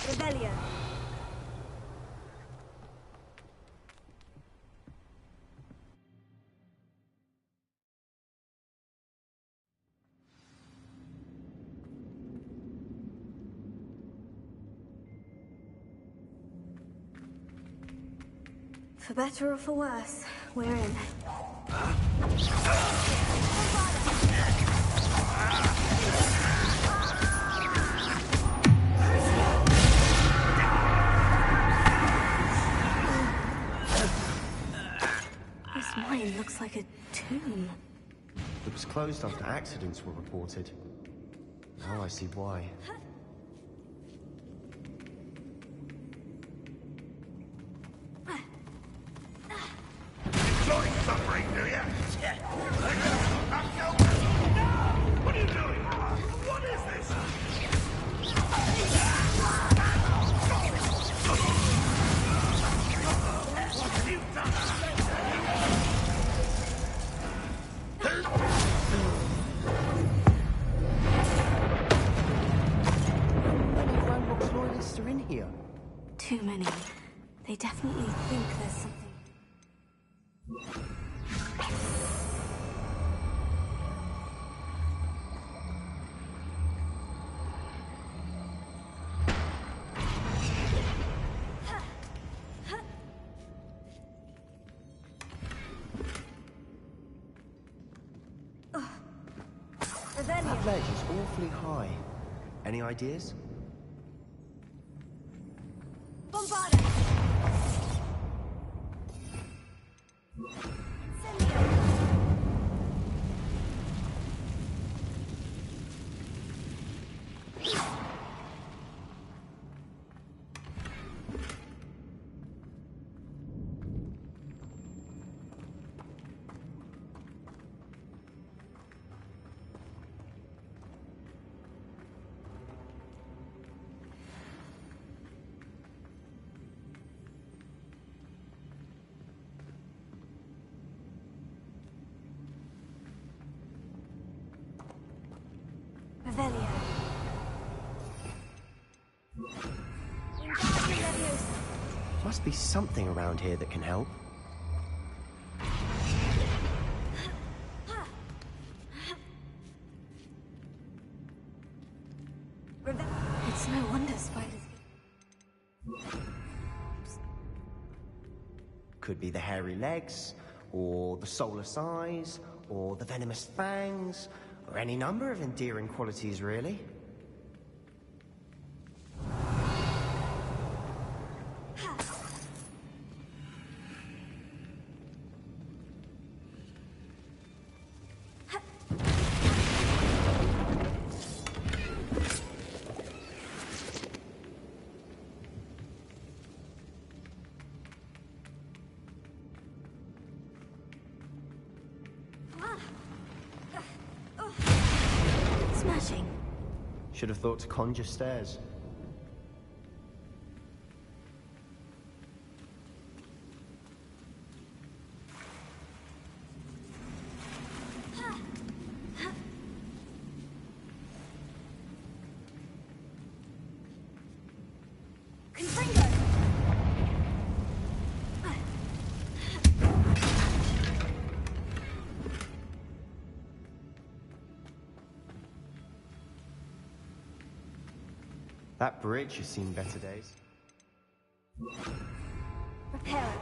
Rebellion. For better or for worse, we're in. This mine looks like a tomb. It was closed after accidents were reported. Now I see why. Enjoying suffering, do you? What are you doing? What is this? What have you How many Robots loyalists are in here? Too many. They definitely think there's something. That ledge is awfully high. Any ideas? Bombarda! Revelio. Must be something around here that can help. It's no wonder spiders. Could be the hairy legs, or the soulless eyes, or the venomous fangs, or any number of endearing qualities, really. Smashing. Should have thought to conjure stairs. That bridge has seen better days. Repair it.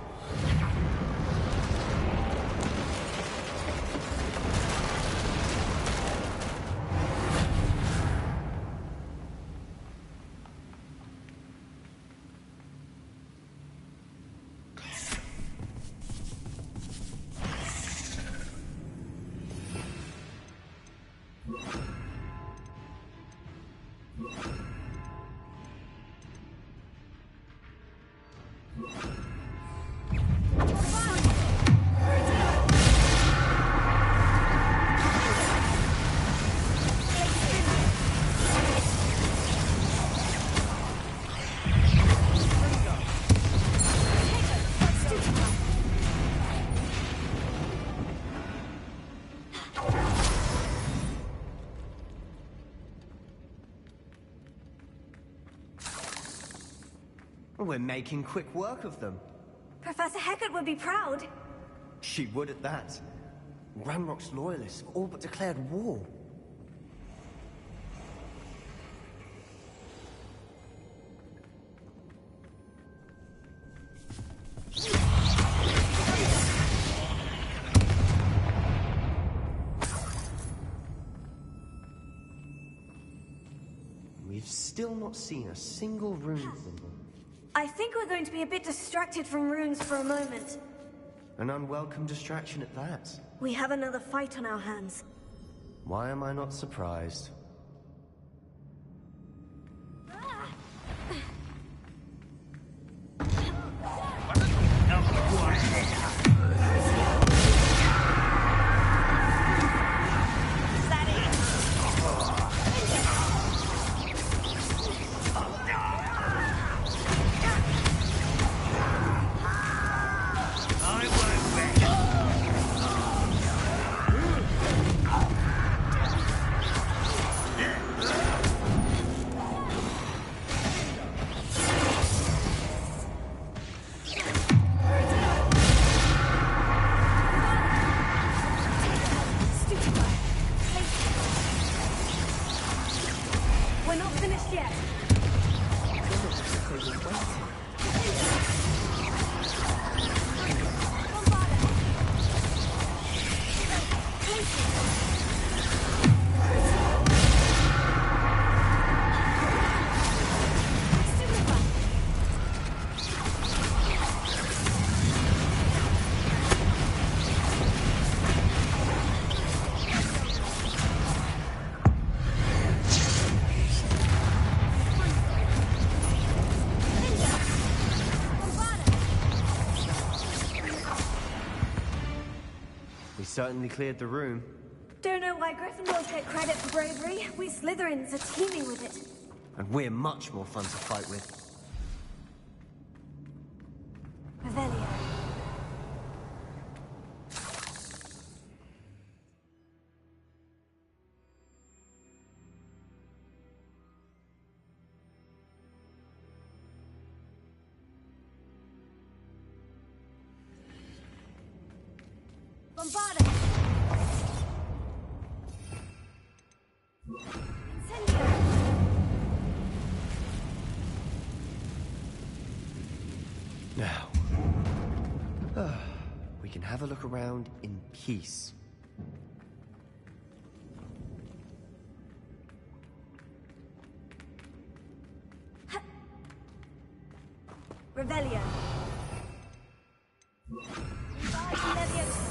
We're making quick work of them. Professor Hecat would be proud. She would at that. Ranrock's loyalists have all but declared war. We've still not seen a single rune from them. I think we're going to be a bit distracted from runes for a moment. An unwelcome distraction at that. We have another fight on our hands. Why am I not surprised? We're not finished yet. We certainly cleared the room. Don't know why Gryffindors get credit for bravery. We Slytherins are teeming with it. And we're much more fun to fight with. Revelio. Bombarda! Incendio! Now, we can have a look around in peace. Revelio. Leviosa.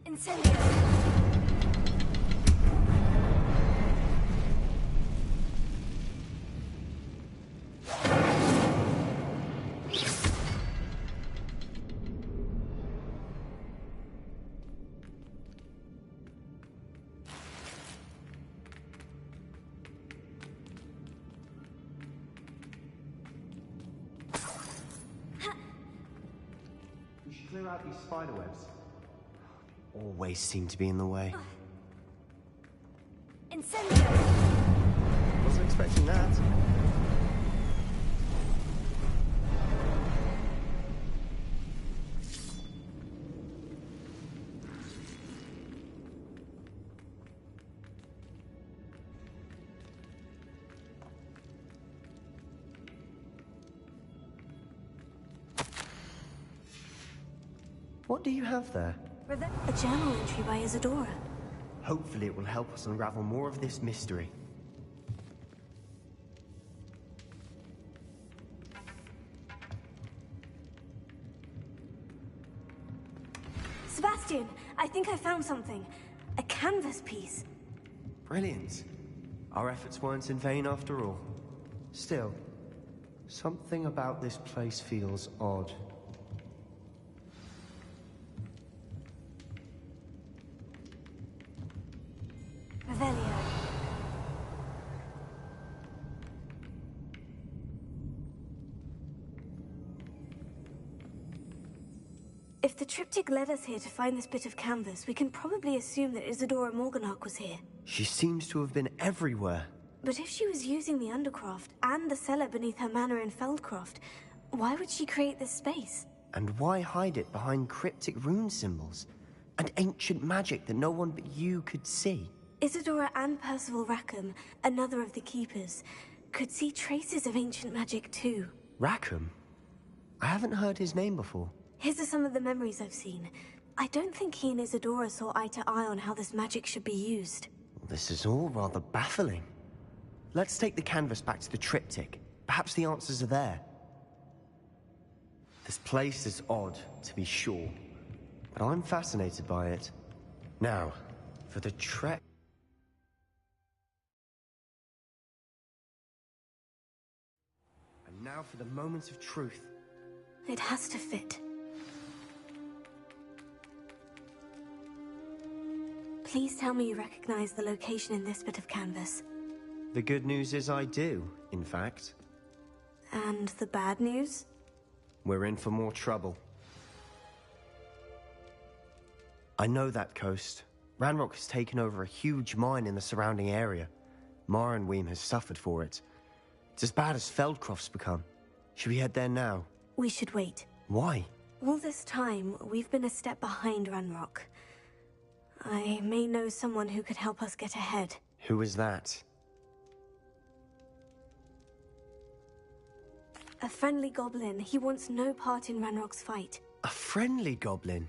Incendio. We should clear out these spiderwebs. Always seem to be in the way. Incendio! Wasn't expecting that. What do you have there? A journal entry by Isadora. Hopefully it will help us unravel more of this mystery. Sebastian, I think I found something. A canvas piece. Brilliant. Our efforts weren't in vain after all. Still, something about this place feels odd. Revelio. If the triptych led us here to find this bit of canvas, we can probably assume that Isadora Morganhawk was here. She seems to have been everywhere. But if she was using the Undercroft and the cellar beneath her manor in Feldcroft, why would she create this space? And why hide it behind cryptic rune symbols? And ancient magic that no one but you could see? Isadora and Percival Rackham, another of the Keepers, could see traces of ancient magic too. Rackham? I haven't heard his name before. His are some of the memories I've seen. I don't think he and Isadora saw eye to eye on how this magic should be used. This is all rather baffling. Let's take the canvas back to the triptych. Perhaps the answers are there. This place is odd, to be sure, but I'm fascinated by it. Now, for the trek... And now for the moment of truth. It has to fit. Please tell me you recognize the location in this bit of canvas. The good news is I do, in fact. And the bad news? We're in for more trouble. I know that coast. Ranrock has taken over a huge mine in the surrounding area. Marenweem has suffered for it. It's as bad as Feldcroft's become. Should we head there now? We should wait. Why? All this time, we've been a step behind Ranrock. I may know someone who could help us get ahead. Who is that? A friendly goblin. He wants no part in Ranrock's fight. A friendly goblin?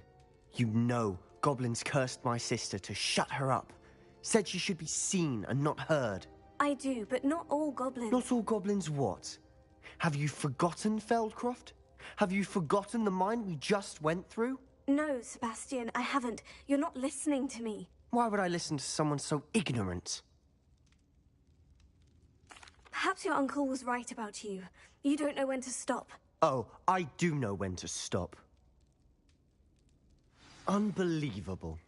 You know goblins cursed my sister to shut her up. Said she should be seen and not heard. I do, but not all goblins. Not all goblins what? Have you forgotten Feldcroft? Have you forgotten the mine we just went through? No, Sebastian, I haven't. You're not listening to me. Why would I listen to someone so ignorant? Perhaps your uncle was right about you. You don't know when to stop. Oh, I do know when to stop. Unbelievable.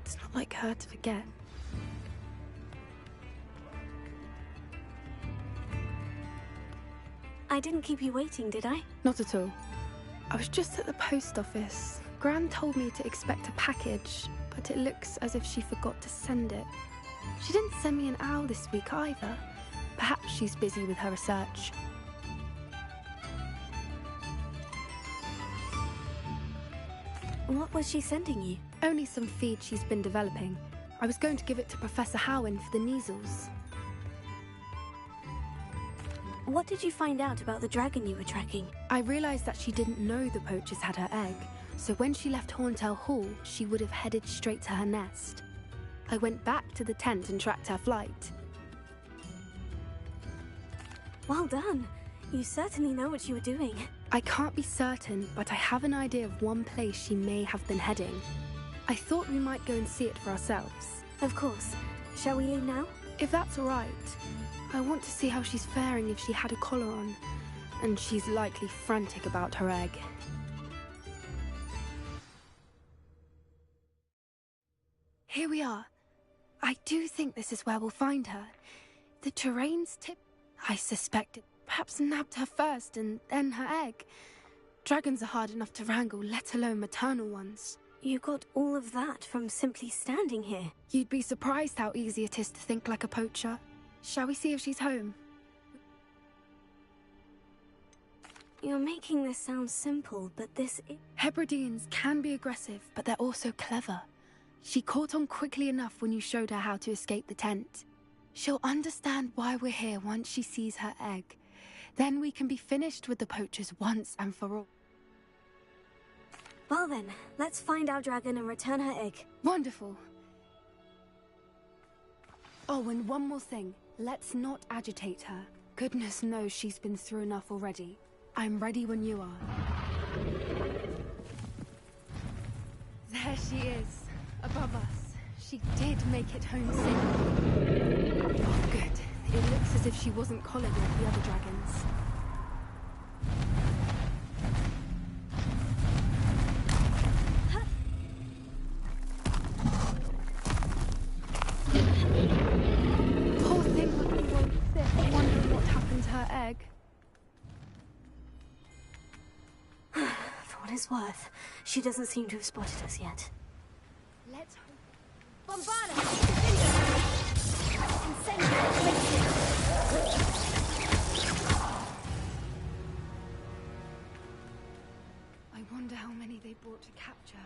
It's not like her to forget. I didn't keep you waiting, did I? Not at all. I was just at the post office. Gran told me to expect a package, but it looks as if she forgot to send it. She didn't send me an owl this week either. Perhaps she's busy with her research. What was she sending you? Only some feed she's been developing. I was going to give it to Professor Howen for the measles. What did you find out about the dragon you were tracking? I realized that she didn't know the poachers had her egg, so when she left Horntail Hall, she would have headed straight to her nest. I went back to the tent and tracked her flight. Well done. You certainly know what you were doing. I can't be certain, but I have an idea of one place she may have been heading. I thought we might go and see it for ourselves. Of course. Shall we leave now? If that's all right. I want to see how she's faring if she had a collar on. And she's likely frantic about her egg. Here we are. I do think this is where we'll find her. The terrain's tip... I suspect it perhaps nabbed her first and then her egg. Dragons are hard enough to wrangle, let alone maternal ones. You got all of that from simply standing here. You'd be surprised how easy it is to think like a poacher. Shall we see if she's home? You're making this sound simple, but this is... Hebrideans can be aggressive, but they're also clever. She caught on quickly enough when you showed her how to escape the tent. She'll understand why we're here once she sees her egg. Then we can be finished with the poachers once and for all. Well then, let's find our dragon and return her egg. Wonderful. Oh, and one more thing. Let's not agitate her. Goodness knows she's been through enough already. I'm ready when you are. There she is, above us. She did make it home safely. Oh, good. It looks as if she wasn't collared like the other dragons. Poor thing would be one sick, wondering what happened to her egg. For what it's worth, she doesn't seem to have spotted us yet. Let's hope. I wonder how many they brought to capture.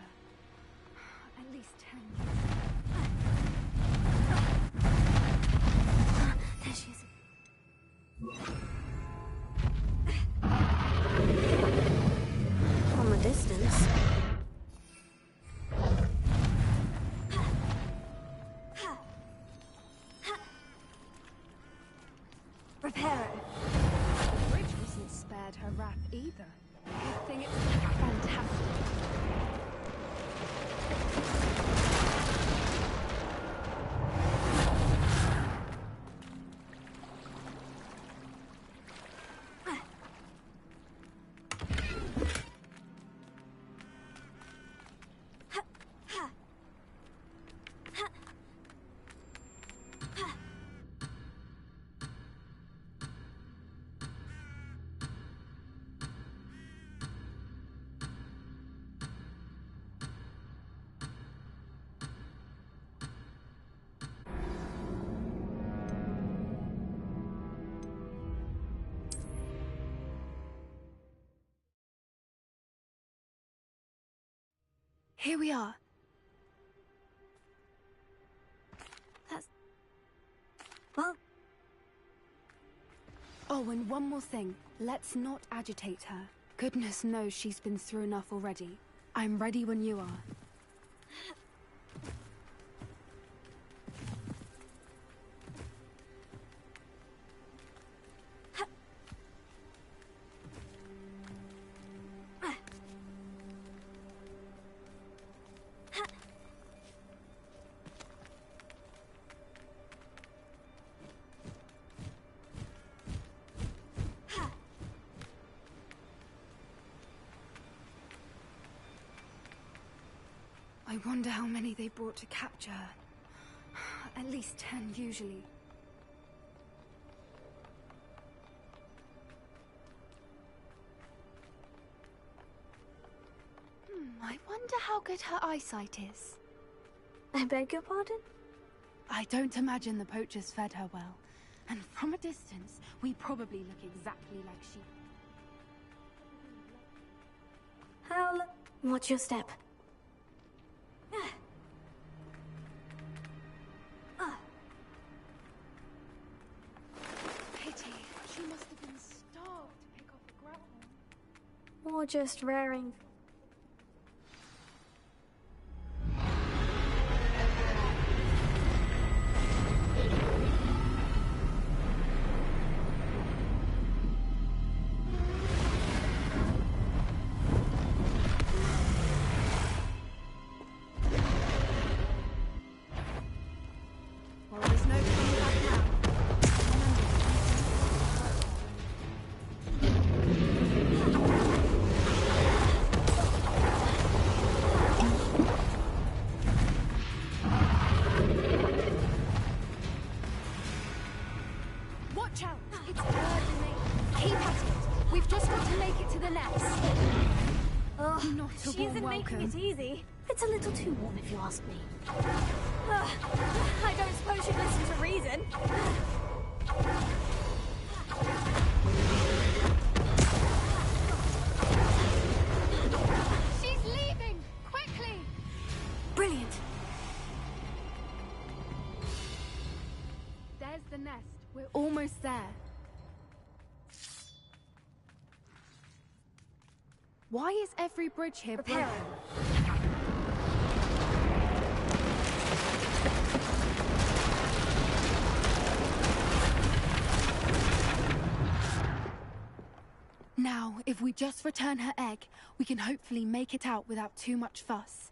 At least 10. There she is. From a distance. Repair it. The bridge wasn't spared her wrath either. Good thing it's fantastic. Here we are. That's... Well... Oh, and one more thing. Let's not agitate her. Goodness knows she's been through enough already. I'm ready when you are. I wonder how many they brought to capture. At least 10 usually. I wonder how good her eyesight is. I beg your pardon? I don't imagine the poachers fed her well. And from a distance, we probably look exactly like sheep. Watch your step. Pity. She must have been starved to pick off a groundhog. Or just raring. Well, there's no coming back now. Watch out! It's burdening. Keep at it. We've just got to make it to the nest. Oh, Not a she warm isn't making welcome. it easy. It's a little too warm if you ask me. I don't suppose you'd listen to reason. She's leaving! Quickly! Brilliant. There's the nest. We're almost there. Why is every bridge here broken? Now, if we just return her egg, we can hopefully make it out without too much fuss.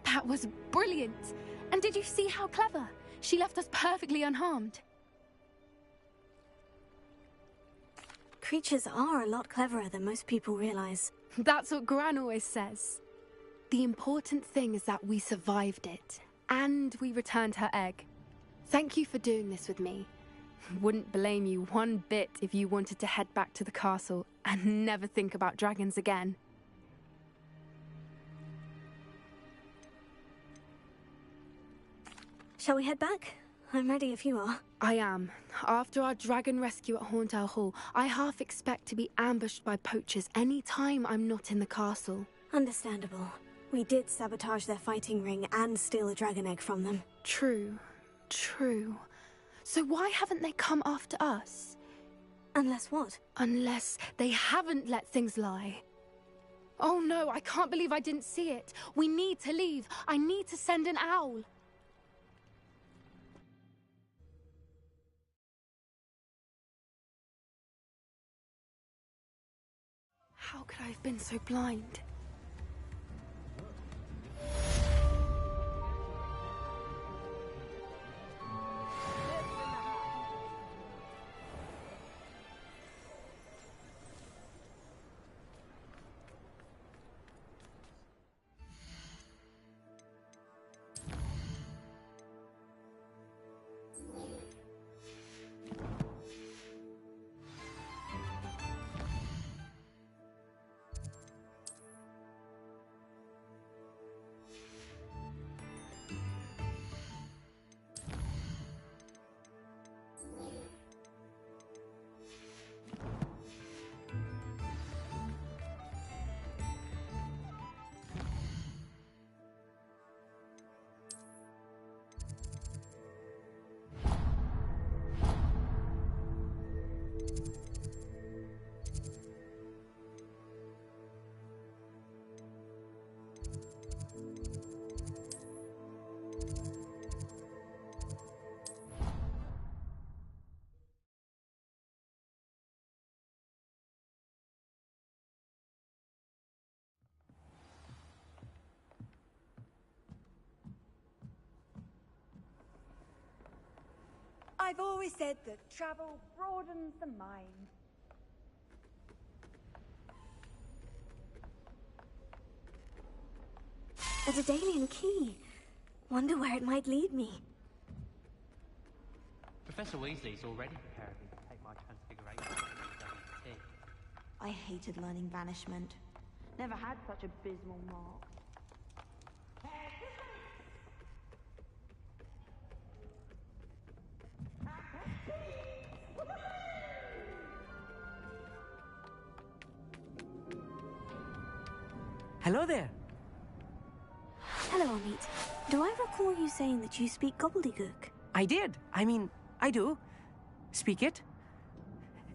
That was brilliant! And did you see how clever? She left us perfectly unharmed. Creatures are a lot cleverer than most people realize. That's what Gran always says. The important thing is that we survived it. And we returned her egg. Thank you for doing this with me. Wouldn't blame you one bit if you wanted to head back to the castle and never think about dragons again. Shall we head back? I'm ready if you are. I am. After our dragon rescue at Horntail Hall, I half expect to be ambushed by poachers any time I'm not in the castle. Understandable. We did sabotage their fighting ring and steal a dragon egg from them. True. True. So why haven't they come after us? Unless what? Unless they haven't let things lie. Oh no, I can't believe I didn't see it. We need to leave. I need to send an owl. How could I have been so blind? I've always said that travel broadens the mind. A Daedalian key. Wonder where it might lead me. Professor Weasley's already prepared me to take my transfiguration to WT. I hated learning banishment. Never had such abysmal marks. Hello there. Hello, Amit. Do I recall you saying that you speak gobbledygook? I did. I do. Speak it.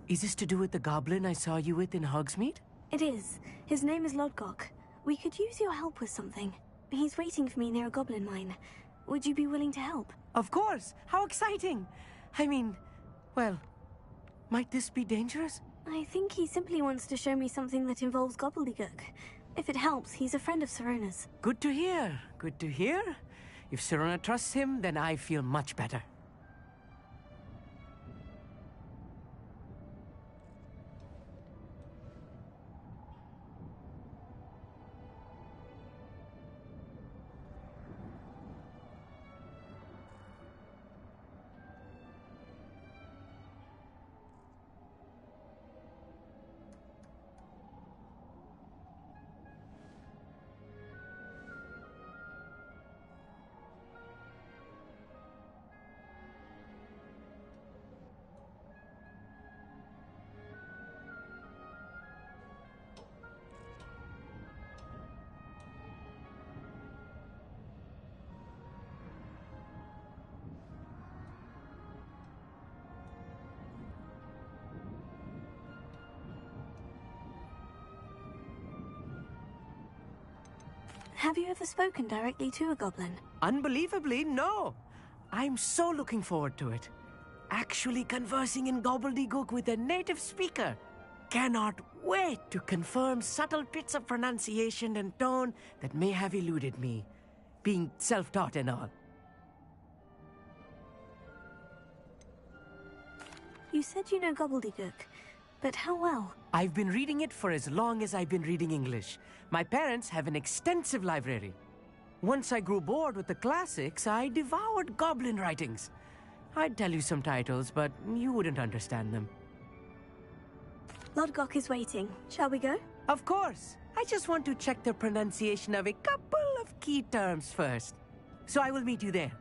Is this to do with the goblin I saw you with in Hogsmeade? It is. His name is Lodgok. We could use your help with something. He's waiting for me near a goblin mine. Would you be willing to help? Of course! How exciting! Well, might this be dangerous? I think he simply wants to show me something that involves gobbledygook. If it helps, he's a friend of Sirona's. Good to hear. Good to hear. If Sirona trusts him, then I feel much better. Have you ever spoken directly to a goblin? Unbelievably, no. I'm so looking forward to it. Actually conversing in gobbledygook with a native speaker. Cannot wait to confirm subtle bits of pronunciation and tone that may have eluded me, being self-taught and all. You said you know gobbledygook, but how well? I've been reading it for as long as I've been reading English. My parents have an extensive library. Once I grew bored with the classics, I devoured goblin writings. I'd tell you some titles, but you wouldn't understand them. Lodgok is waiting. Shall we go? Of course. I just want to check the pronunciation of a couple of key terms first. So I will meet you there.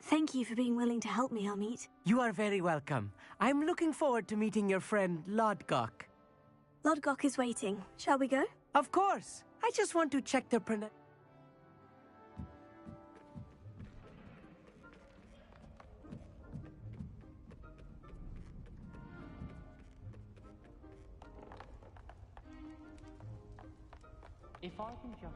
Thank you for being willing to help me, Amit. You are very welcome. I'm looking forward to meeting your friend, Lodgok. Lodgok is waiting. Shall we go? Of course. I just want to check the pronunciation. If I can just...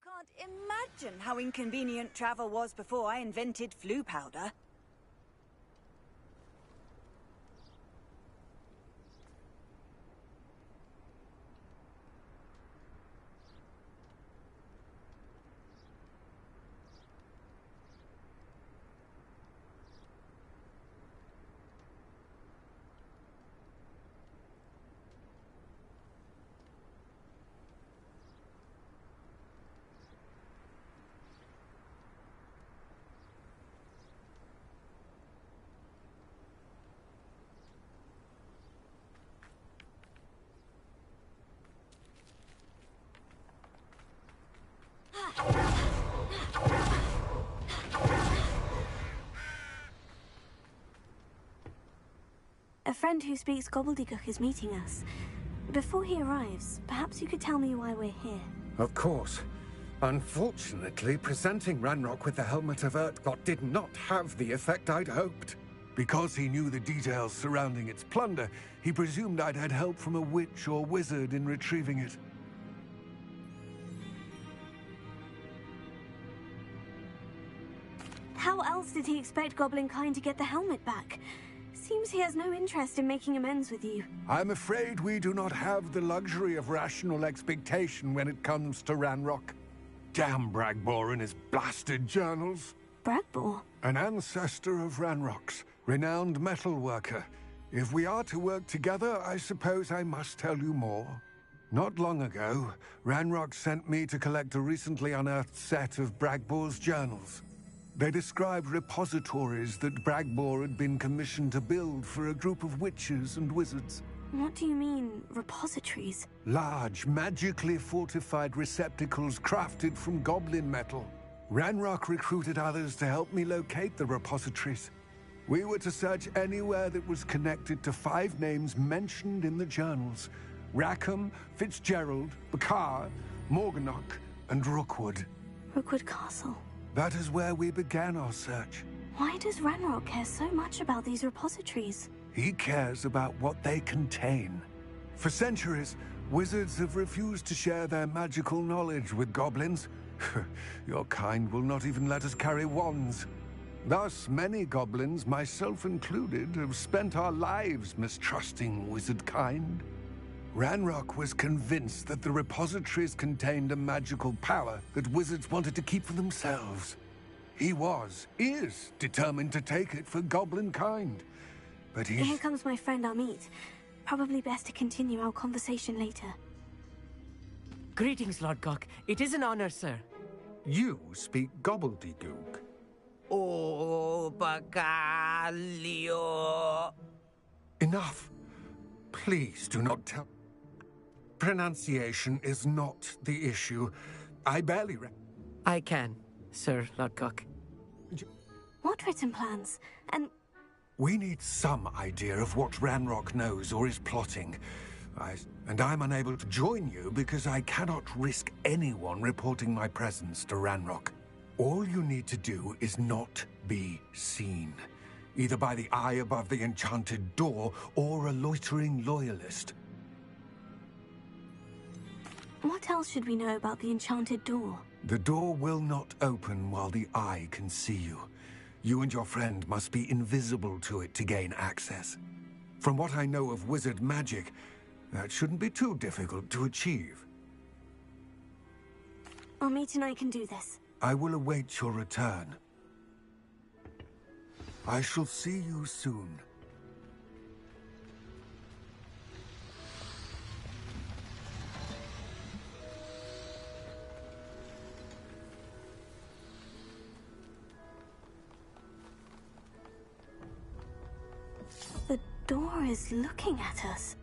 Can't imagine how inconvenient travel was before I invented flu powder. friend who speaks gobbledygook is meeting us. Before he arrives, perhaps you could tell me why we're here. Of course. Unfortunately, presenting Ranrock with the Helmet of Urtkot did not have the effect I'd hoped. Because he knew the details surrounding its plunder, he presumed I'd had help from a witch or wizard in retrieving it. How else did he expect Goblinkind to get the helmet back? Seems he has no interest in making amends with you. I'm afraid we do not have the luxury of rational expectation when it comes to Ranrock. Damn Bragbor and his blasted journals. Bragbor? An ancestor of Ranrock's, renowned metal worker. If we are to work together, I suppose I must tell you more. Not long ago, Ranrock sent me to collect a recently unearthed set of Bragbor's journals. They described repositories that Bragbor had been commissioned to build for a group of witches and wizards. What do you mean, repositories? Large, magically fortified receptacles crafted from goblin metal. Ranrock recruited others to help me locate the repositories. We were to search anywhere that was connected to 5 names mentioned in the journals: Rackham, Fitzgerald, Bakar, Morganach, and Rookwood. Rookwood Castle. That is where we began our search. Why does Ranrock care so much about these repositories? He cares about what they contain. For centuries, wizards have refused to share their magical knowledge with goblins. Your kind will not even let us carry wands. Thus, many goblins, myself included, have spent our lives mistrusting wizard kind. Ranrock was convinced that the repositories contained a magical power that wizards wanted to keep for themselves. He is determined to take it for goblin kind. But Here comes my friend Amit. Probably best to continue our conversation later. Greetings, Lord Cock. It is an honor, sir. You speak gobbledygook. Oh, Bacalio. Enough. Please do not tell. Pronunciation is not the issue. I barely I can, Sir Lord Cock. What written plans? And we need some idea of what Ranrock knows or is plotting. I'm unable to join you because I cannot risk anyone reporting my presence to Ranrock. All you need to do is not be seen, either by the eye above the enchanted door or a loitering loyalist. what else should we know about the enchanted door? The door will not open while the eye can see you. You and your friend must be invisible to it to gain access. From what I know of wizard magic, that shouldn't be too difficult to achieve. Amit and I can do this. I will await your return. I shall see you soon. The door is looking at us.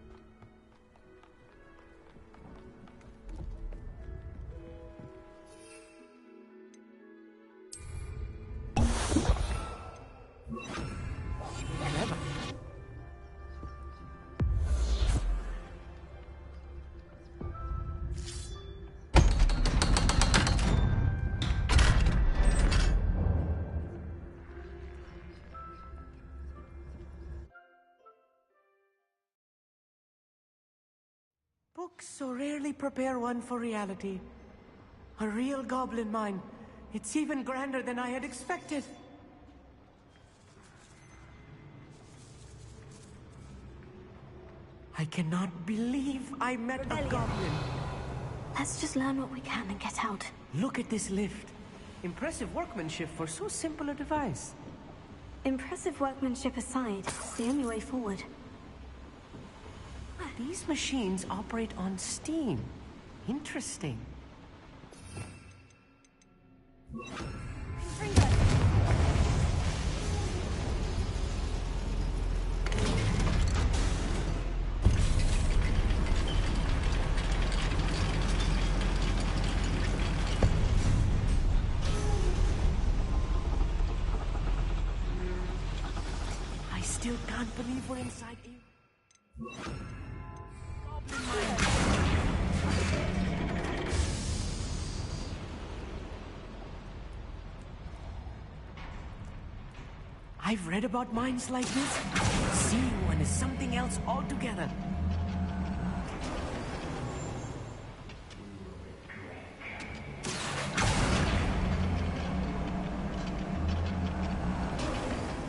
Books so rarely prepare one for reality. A real goblin mine. It's even grander than I had expected. I cannot believe I met a goblin. Let's just learn what we can and get out. Look at this lift. Impressive workmanship for so simple a device. Impressive workmanship aside, it's the only way forward. These machines operate on steam. Interesting. I still can't believe we're inside here. I've read about mines like this. Seeing one is something else altogether.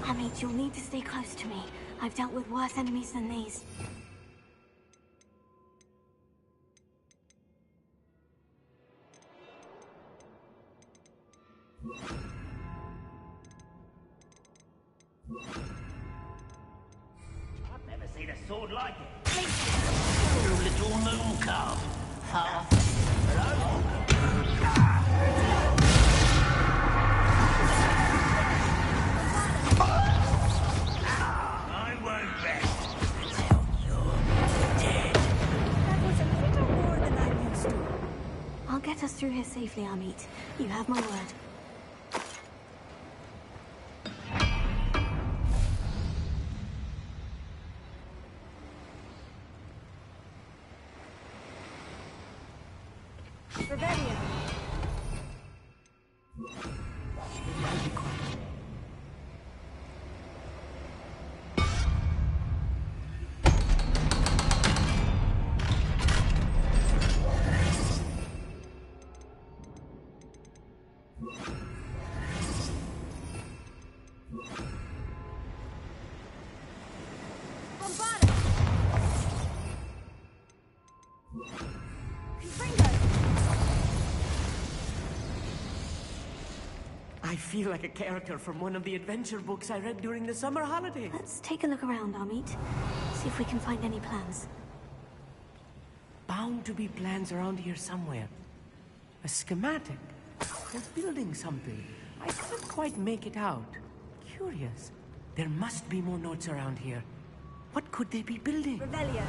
Amit, you'll need to stay close to me. I've dealt with worse enemies than these. I've never seen a sword like it. You little moon calf. Hello? I won't rest until you're dead. That was a little more than I'm used to. I'll get us through here safely, Amit. You have my word. Rebellion. Bombarded. I feel like a character from one of the adventure books I read during the summer holidays. Let's take a look around, Amit. See if we can find any plans. Bound to be plans around here somewhere. A schematic. They're building something. I can't quite make it out. Curious. There must be more notes around here. What could they be building? Rebellion.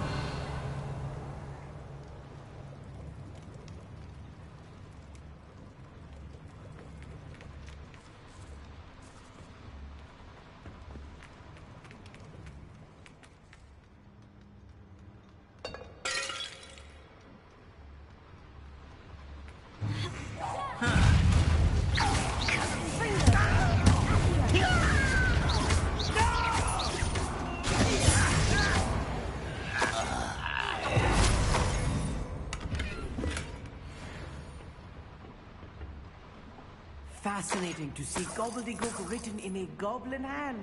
Fascinating to see gobbledygook written in a goblin hand.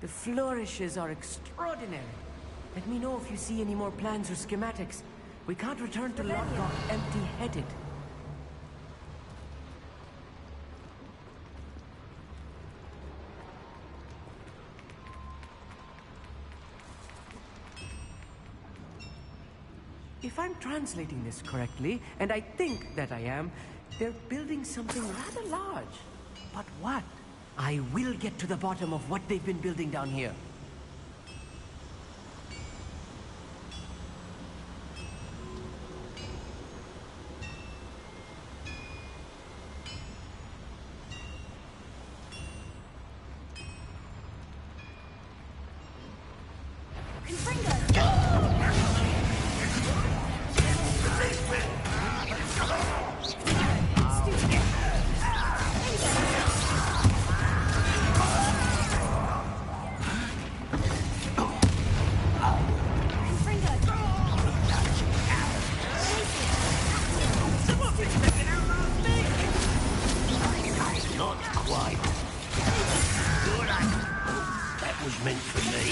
The flourishes are extraordinary. Let me know if you see any more plans or schematics. We can't return to Lodgok empty-headed. If I'm translating this correctly, and I think that I am, they're building something rather large. But what? I will get to the bottom of what they've been building down here. Not quite. Good. That was meant for me.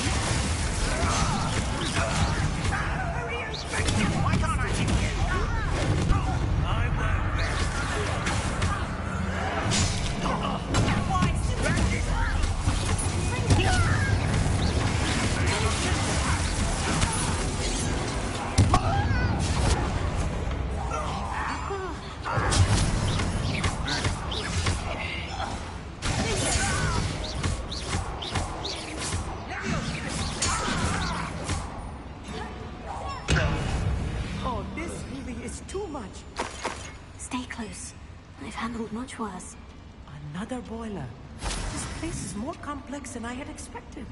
Who do you think you? Why can't I hit you? I won't rest. Why? Oh, this really is too much. Stay close. I've handled much worse. Another boiler. This place is more complex than I had expected.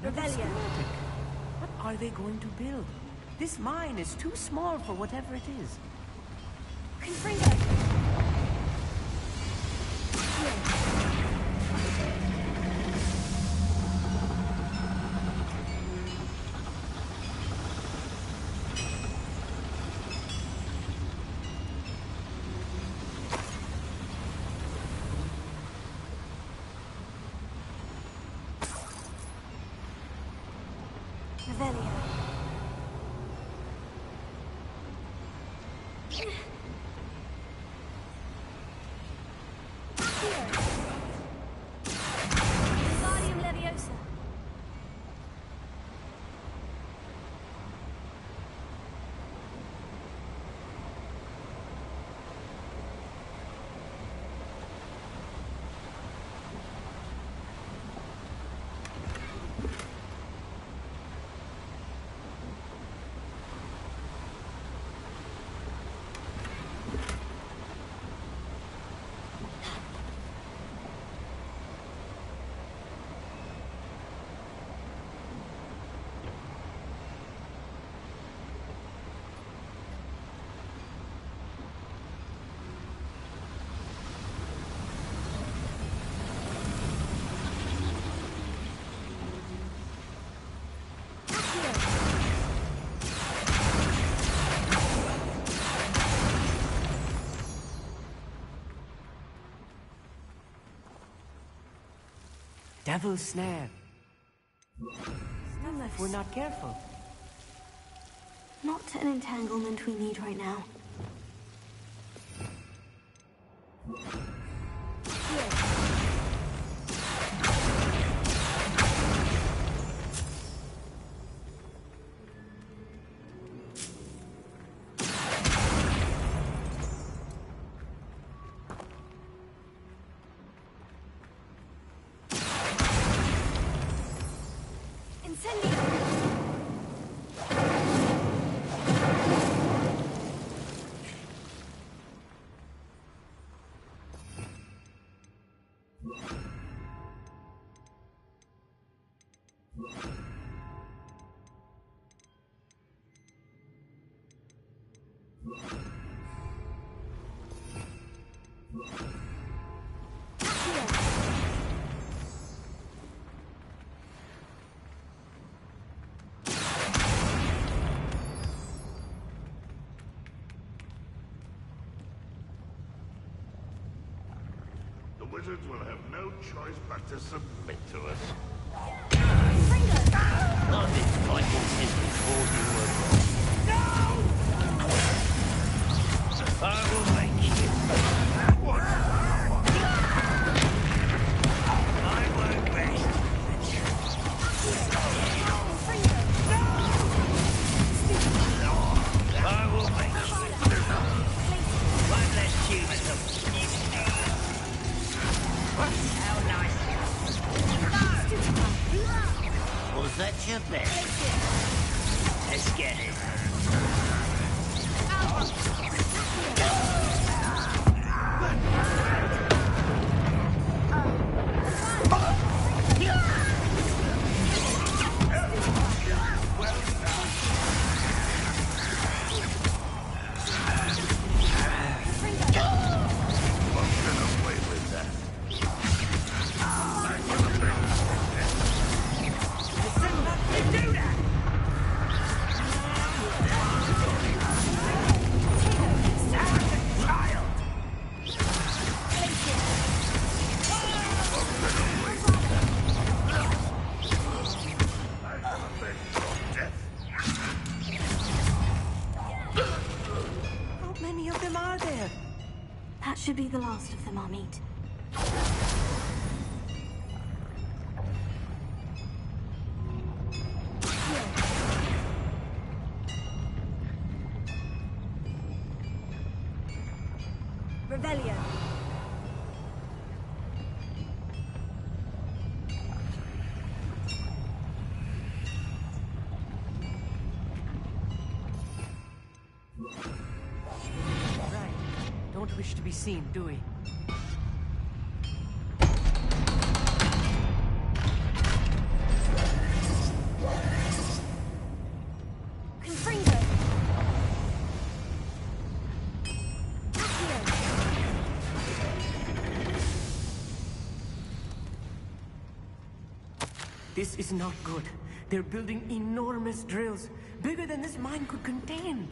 Revelio. What are they going to build? This mine is too small for whatever it is. Confringo. Revelio. Wingardium Leviosa. Devil's snare. Still, if we're not careful. Not an entanglement we need right now. The wizards will have no choice but to submit to us. I've been fighting since before you were born. I will make you. I won't rest. I will make you. One less human. How nice. Was that your best? Let's get it. Should be the last of them I'll meet. Revelio. Don't wish to be seen, do we? This is not good. They're building enormous drills, bigger than this mine could contain.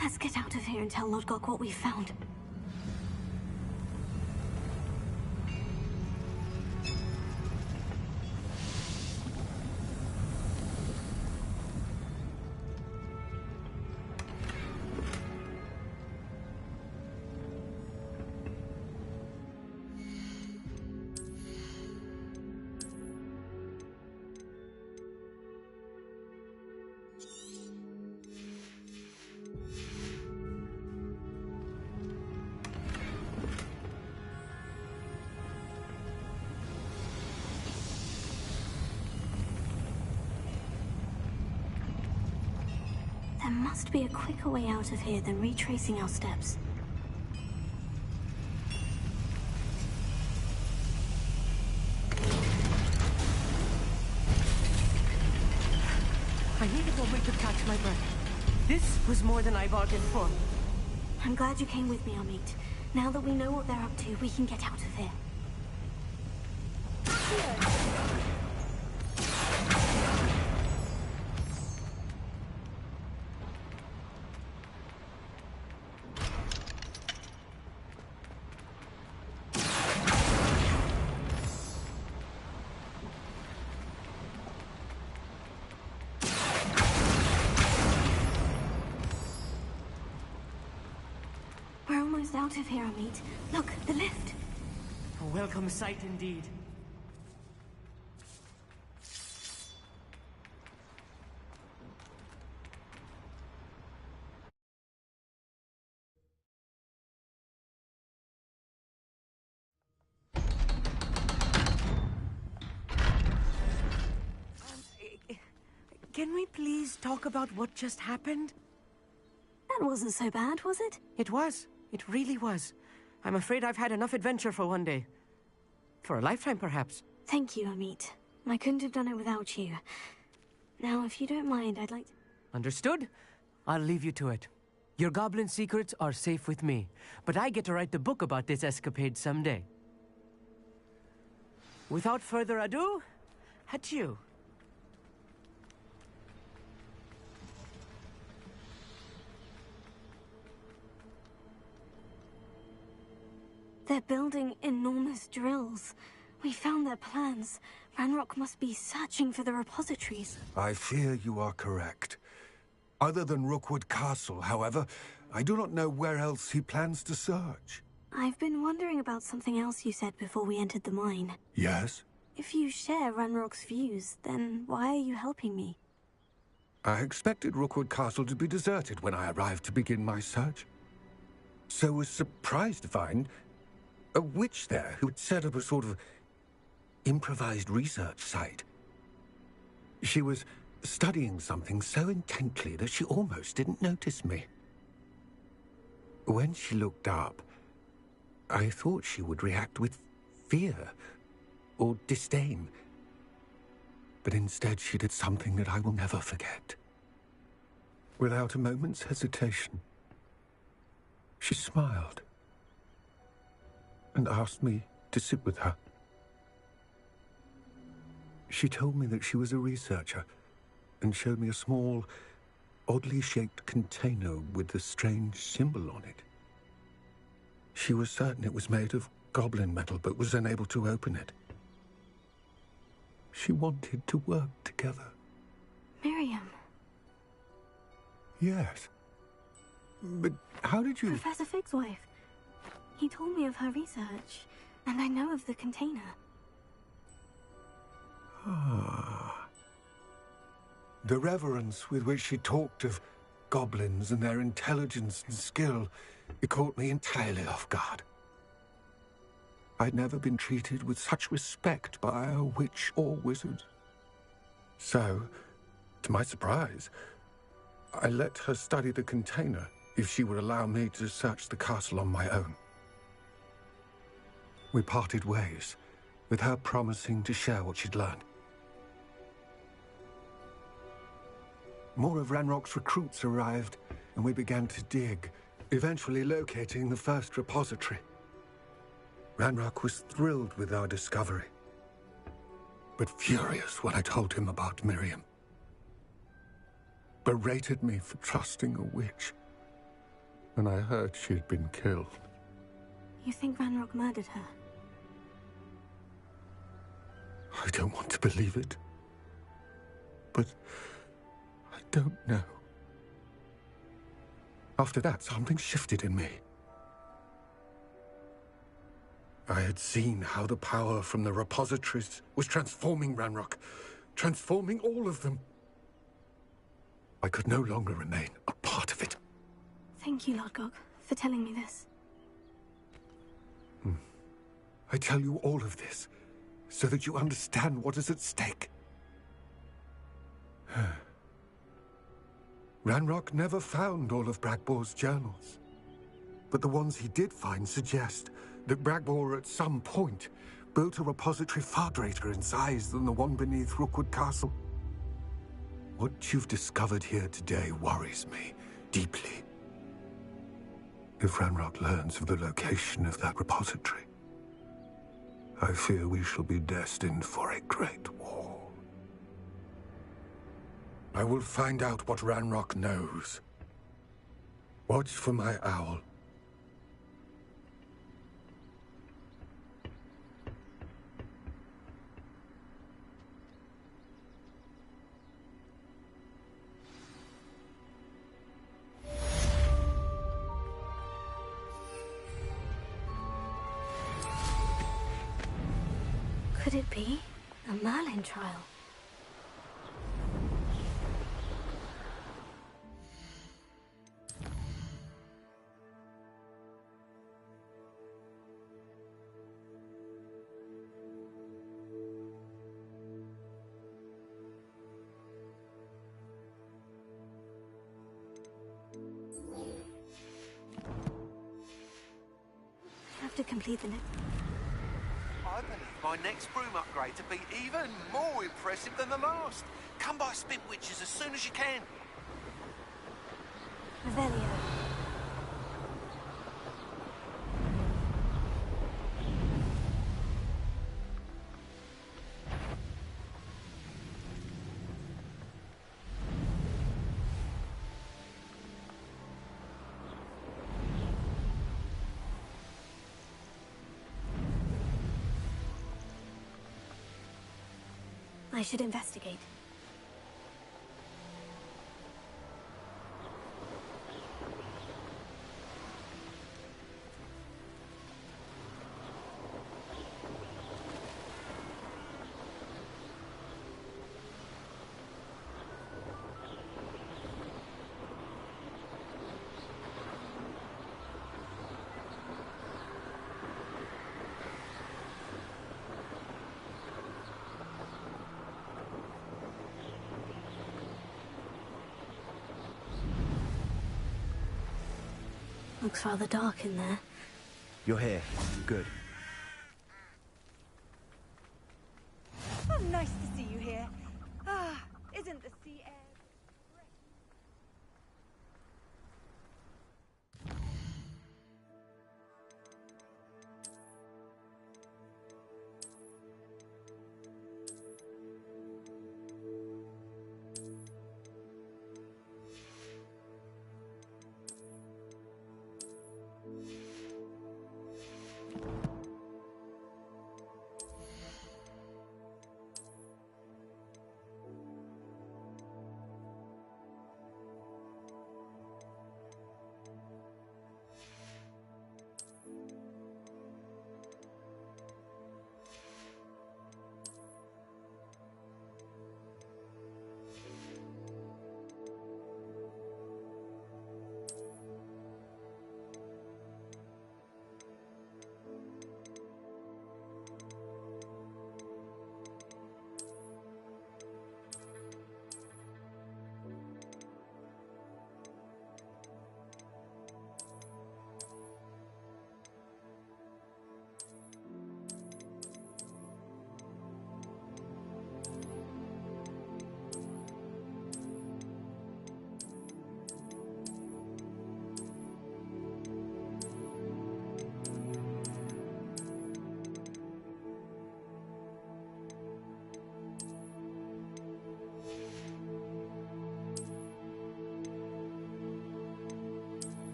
Let's get out of here and tell Lodgok what we found. There must be a quicker way out of here than retracing our steps. I needed a way to catch my breath. This was more than I bargained for. I'm glad you came with me, Amit. Now that we know what they're up to, we can get out of here. We're almost out of here, Amit. Look, the lift. A welcome sight indeed. Can we please talk about what just happened? That wasn't so bad, was it? It was. It really was. I'm afraid I've had enough adventure for one day. For a lifetime, perhaps. Thank you, Amit. I couldn't have done it without you. Now, if you don't mind, I'd like to... Understood? I'll leave you to it. Your goblin secrets are safe with me, but I get to write the book about this escapade someday. Without further ado, adieu. They're building enormous drills. We found their plans. Ranrock must be searching for the repositories. I fear you are correct. Other than Rookwood Castle, however, I do not know where else he plans to search. I've been wondering about something else you said before we entered the mine. Yes? If you share Ranrock's views, then why are you helping me? I expected Rookwood Castle to be deserted when I arrived to begin my search. So was surprised to find a witch there who had set up a sort of improvised research site. She was studying something so intently that she almost didn't notice me. When she looked up, I thought she would react with fear or disdain. But instead she did something that I will never forget. Without a moment's hesitation, she smiled and asked me to sit with her. She told me that she was a researcher and showed me a small, oddly shaped container with a strange symbol on it. She was certain it was made of goblin metal, but was unable to open it. She wanted to work together. Miriam. Yes. But how did you... Professor Fig's wife. He told me of her research, and I know of the container. Ah. The reverence with which she talked of goblins and their intelligence and skill, it caught me entirely off guard. I'd never been treated with such respect by a witch or wizard. So, to my surprise, I let her study the container if she would allow me to search the castle on my own. We parted ways, with her promising to share what she'd learned. More of Ranrock's recruits arrived, and we began to dig, eventually locating the first repository. Ranrock was thrilled with our discovery. but furious when I told him about Miriam. Berated me for trusting a witch when I heard she had been killed. You think Ranrock murdered her? I don't want to believe it, but I don't know. After that, something shifted in me. I had seen how the power from the repositories was transforming Ranrock, transforming all of them. I could no longer remain a part of it. Thank you, Lord Gog, for telling me this. I tell you all of this so that you understand what is at stake. Ranrock never found all of Bragbor's journals, but the ones he did find suggest that Bragbor at some point built a repository far greater in size than the one beneath Rookwood Castle. What you've discovered here today worries me deeply. If Ranrock learns of the location of that repository, I fear we shall be destined for a great war. I will find out what Ranrock knows. Watch for my owl. Could it be a Merlin trial? I have to complete the next. I believe my next broom upgrade to be even more impressive than the last. Come by Spit Witches as soon as you can. Revelio. I should investigate. Looks rather dark in there. You're here. Good. Oh, nice to see you here. Ah, isn't the sea air...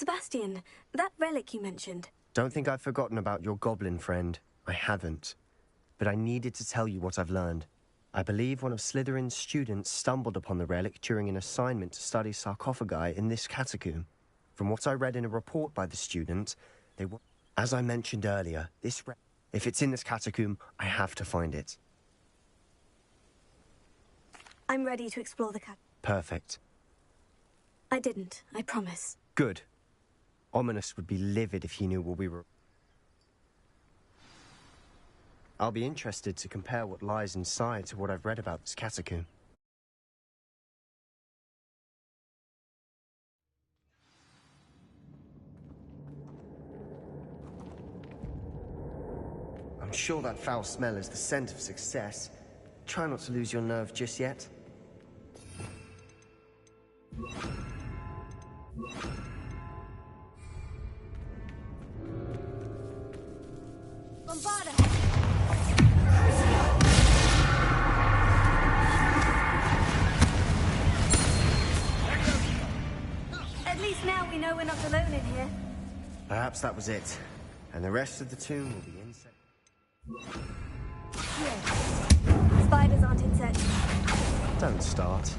Sebastian, that relic you mentioned. Don't think I've forgotten about your goblin friend. I haven't. But I needed to tell you what I've learned. I believe one of Slytherin's students stumbled upon the relic during an assignment to study sarcophagi in this catacomb. From what I read in a report by the student, they were... As I mentioned earlier, if it's in this catacomb, I have to find it. I'm ready to explore the Perfect. I didn't, I promise. Good. Ominous would be livid if he knew where we were. I'll be interested to compare what lies inside to what I've read about this catacomb. I'm sure that foul smell is the scent of success. Try not to lose your nerve just yet. Bombarda! At least now we know we're not alone in here. Perhaps that was it. And the rest of the tomb will be inside. Spiders aren't insects. Don't start.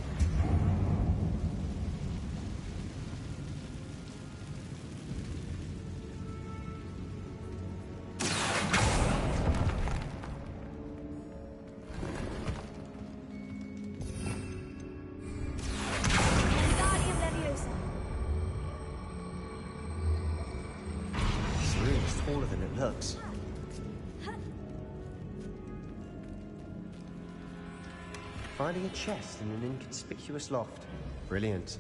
Wingardium Leviosa. This room is taller than it looks. Finding a chest in an inconspicuous loft. Brilliant.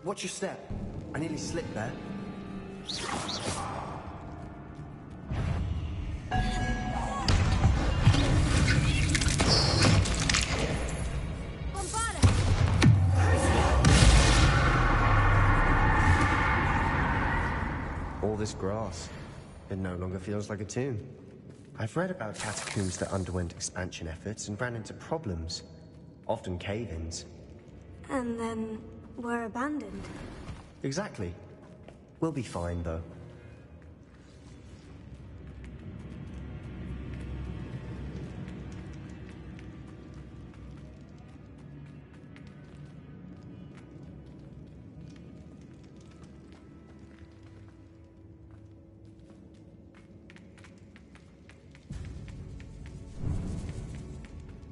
Watch your step. I nearly slipped there. All this grass. It no longer feels like a tomb. I've read about catacombs that underwent expansion efforts and ran into problems. Often cave-ins. And then were abandoned. Exactly. We'll be fine, though.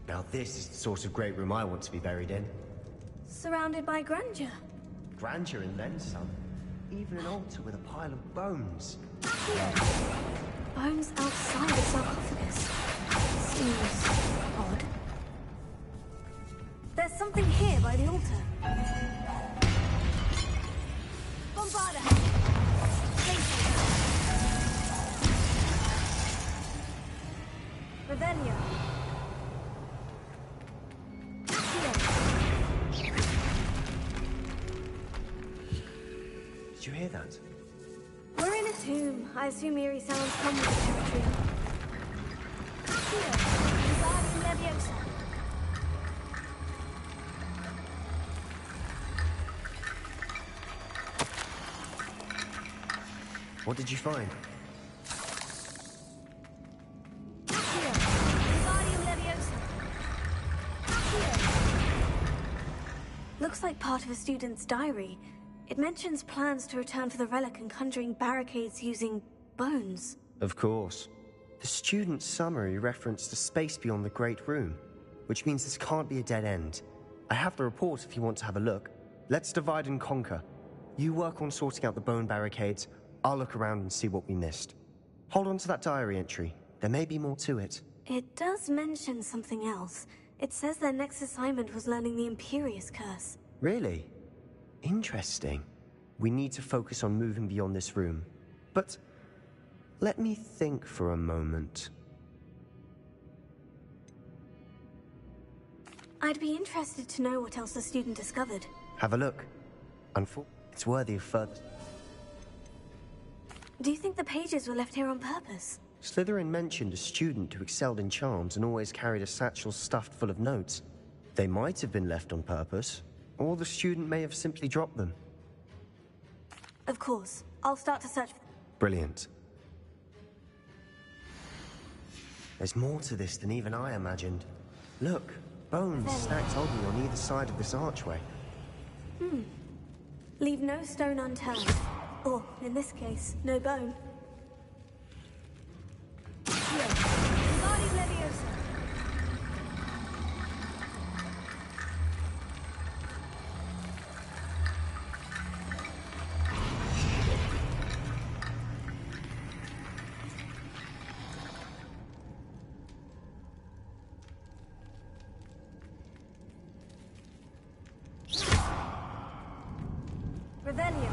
Now this is the sort of great room I want to be buried in. Surrounded by grandeur. Grandeur and then some. Even an altar with a pile of bones. Bones outside the sarcophagus. Seems odd. There's something here by the altar. Bombarda! Revelio. Did you hear that? We're in a tomb. I assume eerie sounds come with the territory. Wingardium Leviosa. What did you find? Wingardium Leviosa. Looks like part of a student's diary. It mentions plans to return for the relic and conjuring barricades using bones. Of course. The student's summary referenced a space beyond the Great Room, which means this can't be a dead end. I have the report if you want to have a look. Let's divide and conquer. You work on sorting out the bone barricades, I'll look around and see what we missed. Hold on to that diary entry. There may be more to it. It does mention something else. It says their next assignment was learning the Imperious Curse. Really? Interesting. We need to focus on moving beyond this room. But let me think for a moment. I'd be interested to know what else the student discovered. Have a look. It's worthy of further. Do you think the pages were left here on purpose? Slytherin mentioned a student who excelled in charms and always carried a satchel stuffed full of notes. They might have been left on purpose, or the student may have simply dropped them. Of course. I'll start to search for... Brilliant. There's more to this than even I imagined. Look, bones stacked oddly on either side of this archway. Leave no stone unturned. Or, in this case, no bone. Wingardium Leviosa. Revelio.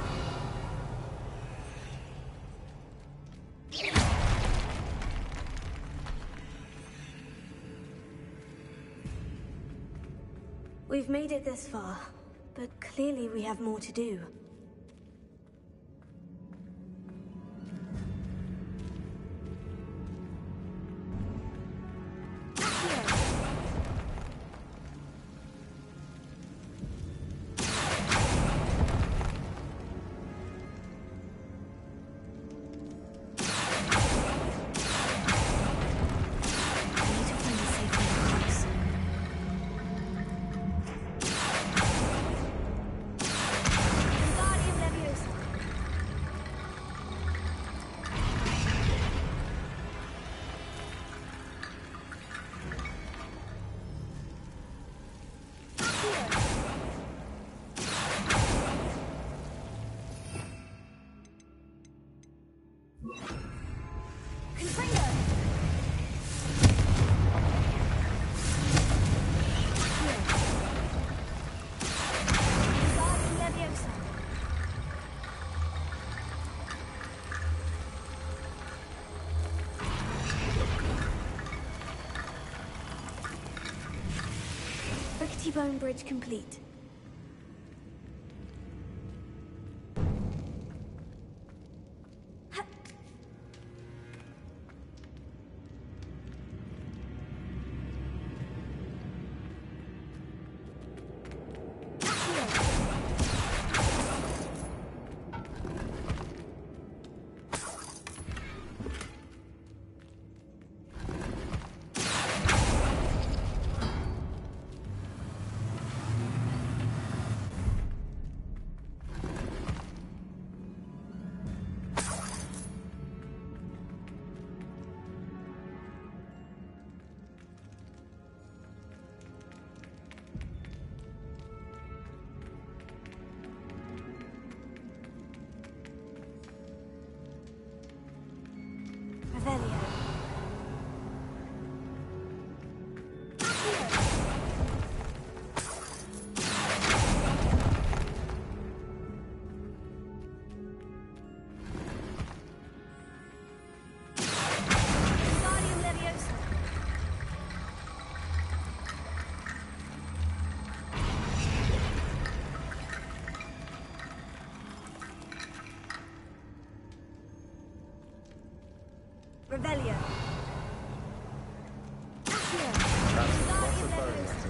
We've made it this far, but clearly we have more to do. Wingardium Leviosa. Confringo. Wingardium Leviosa. Rickety Bone Bridge complete. Revelio. Wingardium Leviosa. Revelio. Wingardium Leviosa.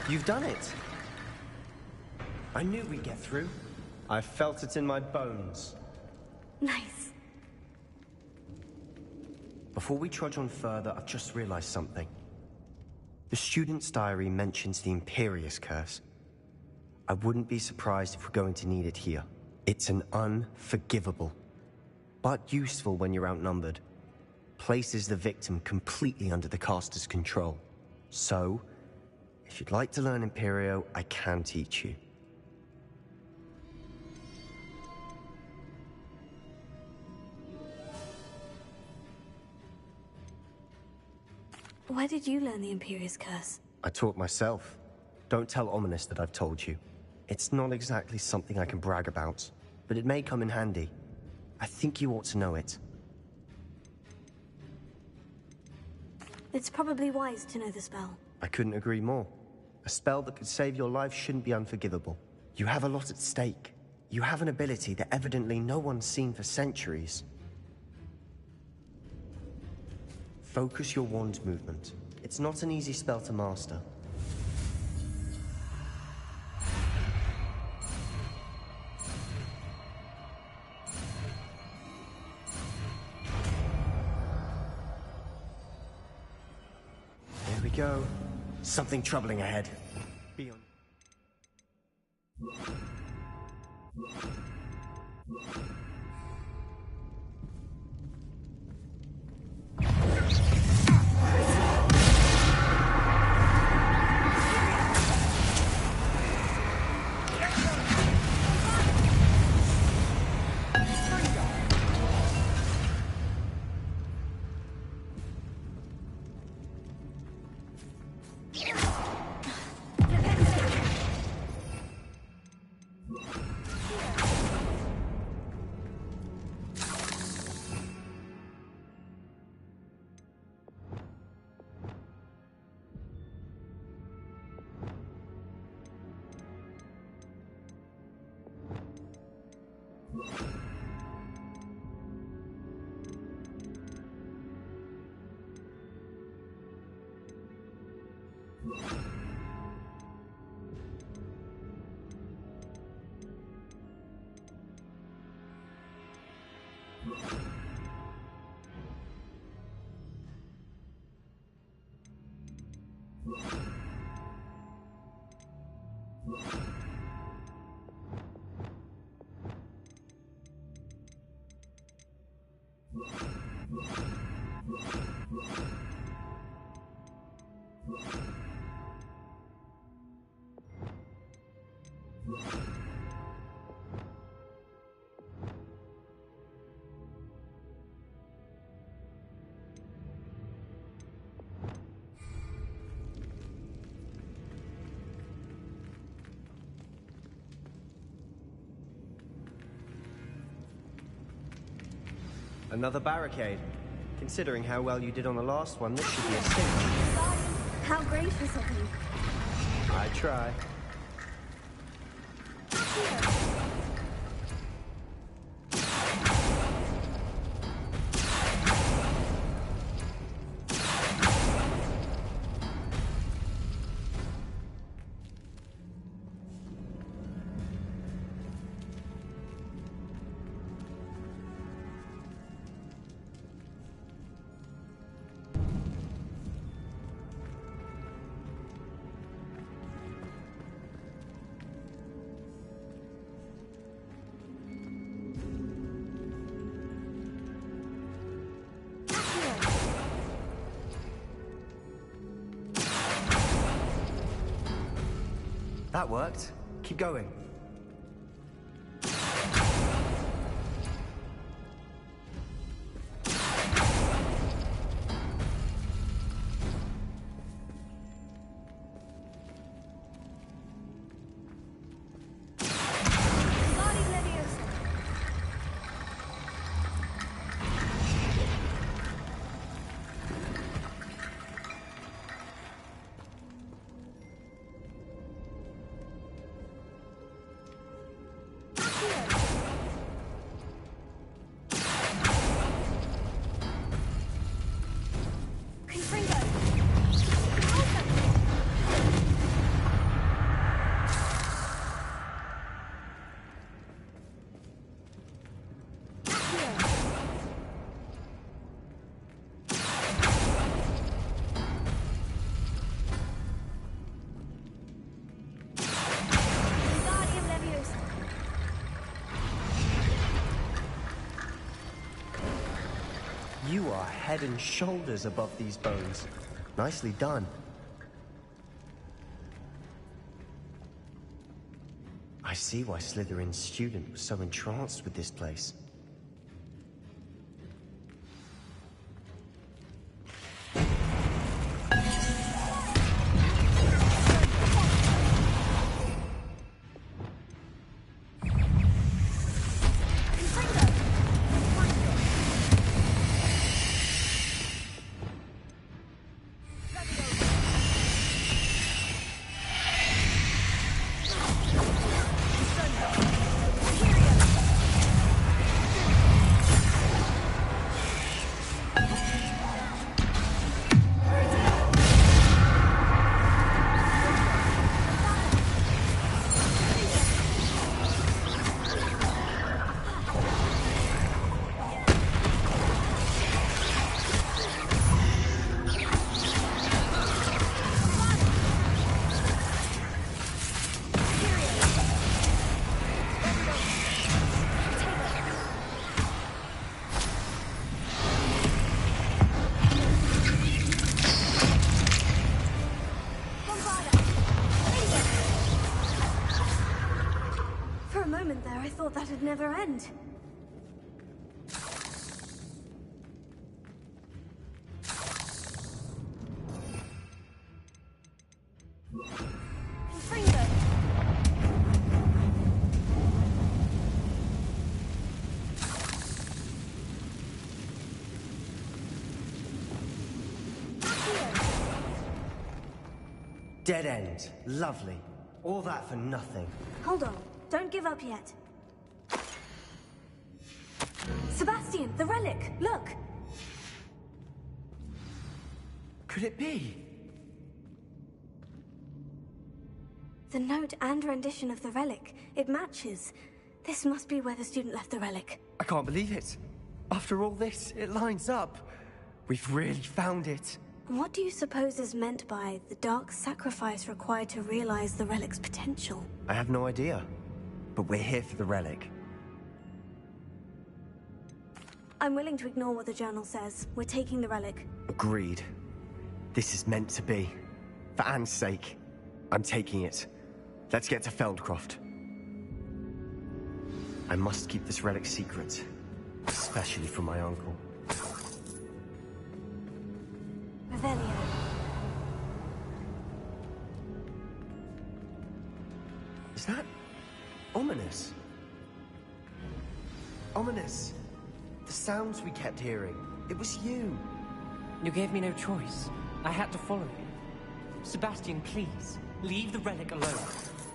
You've done it! I knew we'd get through. I felt it in my bones. Nice. Before we trudge on further, I've just realized something. The student's diary mentions the Imperious Curse. I wouldn't be surprised if we're going to need it here. It's an unforgivable, but useful when you're outnumbered. Places the victim completely under the caster's control. So, if you'd like to learn Imperio, I can teach you. Where did you learn the Imperious Curse? I taught myself. Don't tell Ominous that I've told you. It's not exactly something I can brag about, but it may come in handy. I think you ought to know it. It's probably wise to know the spell. I couldn't agree more. A spell that could save your life shouldn't be unforgivable. You have a lot at stake. You have an ability that evidently no one's seen for centuries. Focus your wand movement. It's not an easy spell to master. There we go. Something troubling ahead. Be on. Another barricade. Considering how well you did on the last one, this should be a cinch. How gracious of you. I try. That worked. Keep going. You are head and shoulders above these bones. Nicely done. I see why Slytherin's student was so entranced with this place. would never end. Confringo. Dead end. Lovely. All that for nothing. Hold on. Don't give up yet. Sebastian, the relic! Look! Could it be? The note and rendition of the relic. It matches. This must be where the student left the relic. I can't believe it. After all this, it lines up. We've really found it. What do you suppose is meant by the dark sacrifice required to realize the relic's potential? I have no idea. But we're here for the relic. I'm willing to ignore what the journal says. We're taking the relic. Agreed. This is meant to be. For Anne's sake, I'm taking it. Let's get to Feldcroft. I must keep this relic secret. Especially from my uncle. Revelio. Is that... ominous? Ominous. The sounds we kept hearing. It was you. You gave me no choice. I had to follow you. Sebastian, please, leave the relic alone.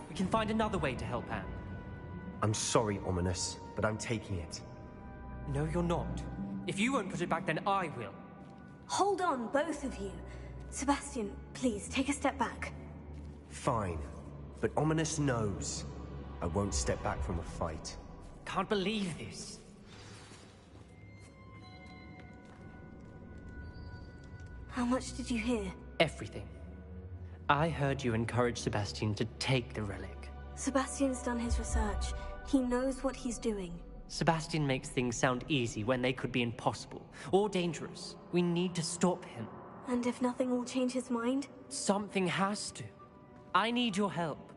We can find another way to help Anne. I'm sorry, Ominous, but I'm taking it. No, you're not. If you won't put it back, then I will. Hold on, both of you. Sebastian, please, take a step back. Fine. But Ominous knows. I won't step back from a fight. Can't believe this. How much did you hear? Everything. I heard you encourage Sebastian to take the relic. Sebastian's done his research. He knows what he's doing. Sebastian makes things sound easy when they could be impossible or dangerous. We need to stop him. And if nothing will change his mind? Something has to. I need your help.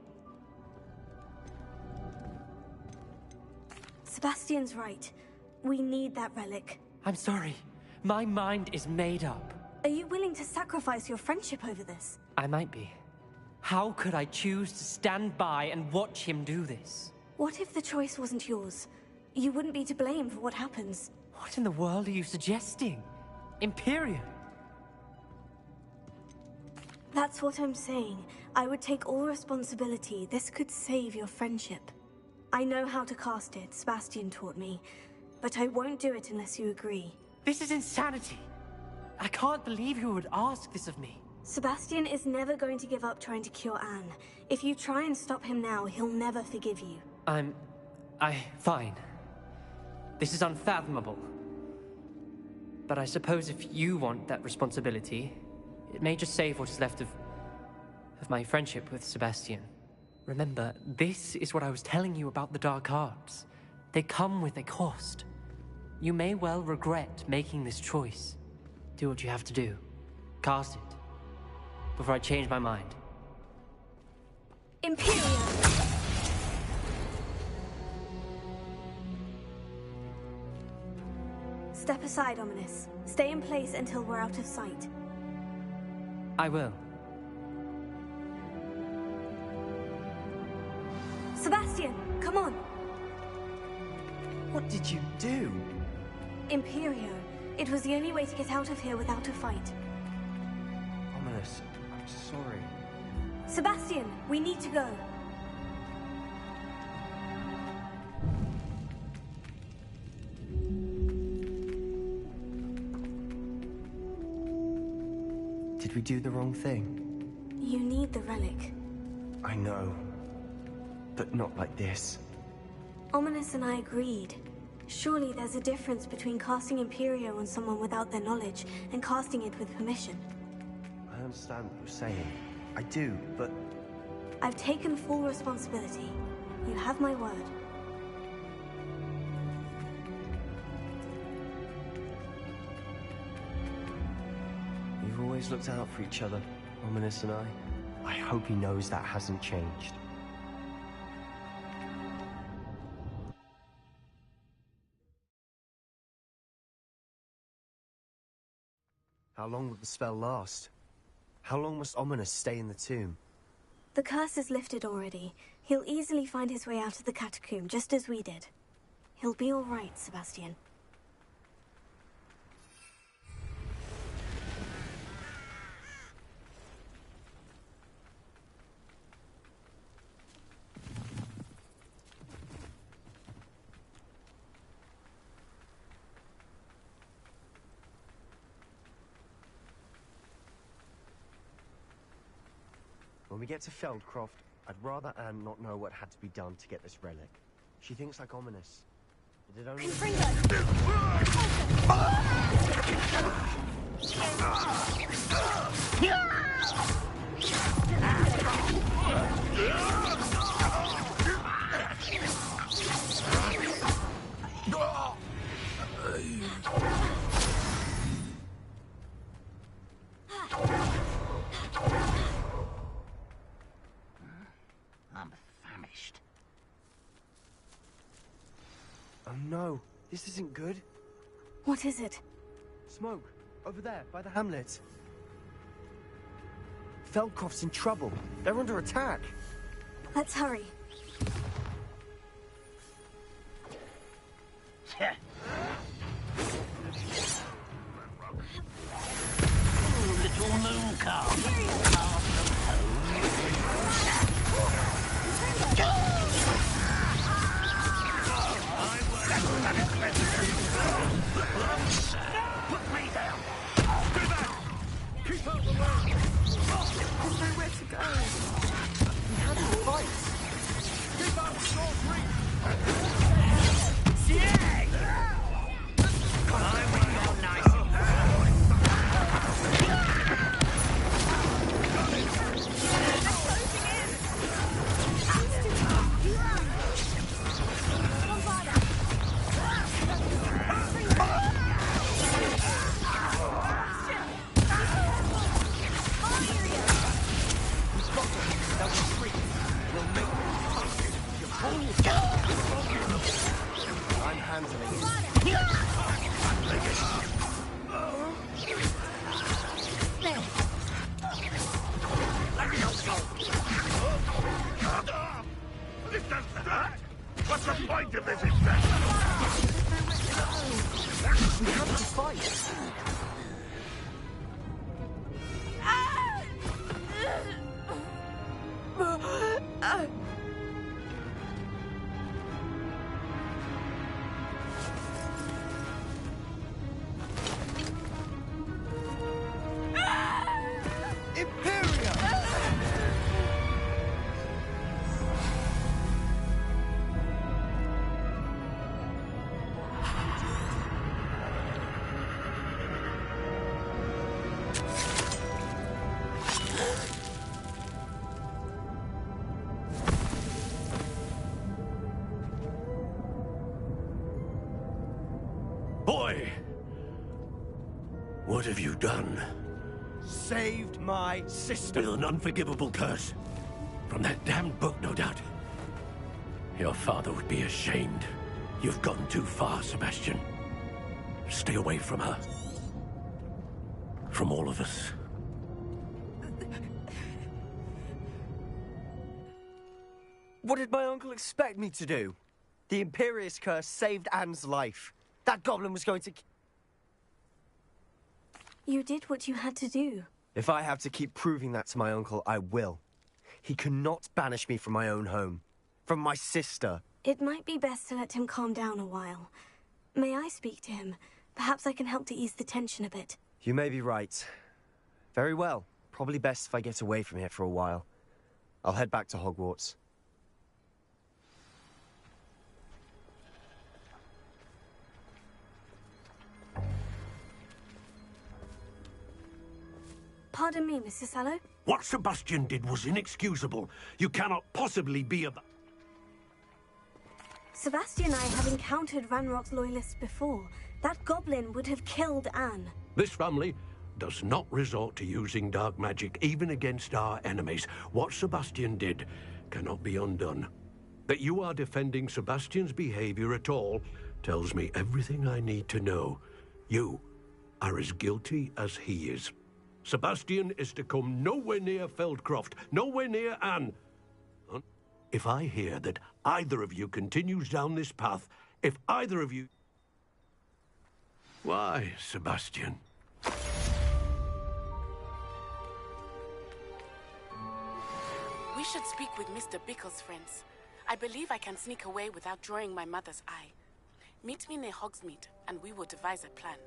Sebastian's right. We need that relic. I'm sorry. My mind is made up. Are you willing to sacrifice your friendship over this? I might be. How could I choose to stand by and watch him do this? What if the choice wasn't yours? You wouldn't be to blame for what happens. What in the world are you suggesting? Imperium? That's what I'm saying. I would take all responsibility. This could save your friendship. I know how to cast it, Sebastian taught me. But I won't do it unless you agree. This is insanity. I can't believe you would ask this of me. Sebastian is never going to give up trying to cure Anne. If you try and stop him now, he'll never forgive you. Fine. This is unfathomable. But I suppose if you want that responsibility, it may just save what's left of my friendship with Sebastian. Remember, this is what I was telling you about the dark arts. They come with a cost. You may well regret making this choice. Do what you have to do. Cast it. Before I change my mind. Imperium! Step aside, Ominous. Stay in place until we're out of sight. I will. Sebastian, come on! What did you do? Imperio. It was the only way to get out of here without a fight. Ominous, I'm sorry. Sebastian, we need to go. Did we do the wrong thing? You need the relic. I know. But not like this. Ominous and I agreed. Surely there's a difference between casting Imperio on someone without their knowledge and casting it with permission. I understand what you're saying. I do, but... I've taken full responsibility. You have my word. We've always looked out for each other, Ominous and I. I hope he knows that hasn't changed. How long will the spell last? How long must Ominous stay in the tomb? The curse is lifted already. He'll easily find his way out of the catacomb, just as we did. He'll be all right, Sebastian. When we get to Feldcroft, I'd rather Anne not know what had to be done to get this relic. She thinks like Ominous. But it only... I'm famished. Oh no, this isn't good. What is it? Smoke, over there, by the hamlet. Feldcroft's in trouble. They're under attack. Let's hurry. Little moon calf. Put me down. Do that. Keep out the way. There's nowhere to go. We have to fight. Keep out of short reach. I will go nice. I'm handling it. This doesn't hurt. What's the point of this instead? We have to fight. Boy! What have you done? Saved my sister. With an unforgivable curse. From that damned book, no doubt. Your father would be ashamed. You've gone too far, Sebastian. Stay away from her. From all of us. What did my uncle expect me to do? The Imperious curse saved Anne's life. That goblin was going to... You did what you had to do. If I have to keep proving that to my uncle, I will. He cannot banish me from my own home. From my sister. It might be best to let him calm down a while. May I speak to him? Perhaps I can help to ease the tension a bit. You may be right. Very well. Probably best if I get away from here for a while. I'll head back to Hogwarts. Pardon me, Mr. Sallow. What Sebastian did was inexcusable. You cannot possibly be a... Sebastian and I have encountered Ranrock's loyalists before. That goblin would have killed Anne. This family does not resort to using dark magic even against our enemies. What Sebastian did cannot be undone. That you are defending Sebastian's behavior at all tells me everything I need to know. You are as guilty as he is. Sebastian is to come nowhere near Feldcroft, nowhere near Anne. If I hear that either of you continues down this path, if either of you... Why, Sebastian? We should speak with Mr. Bickle's friends. I believe I can sneak away without drawing my mother's eye. Meet me near Hogsmeade, and we will devise a plan.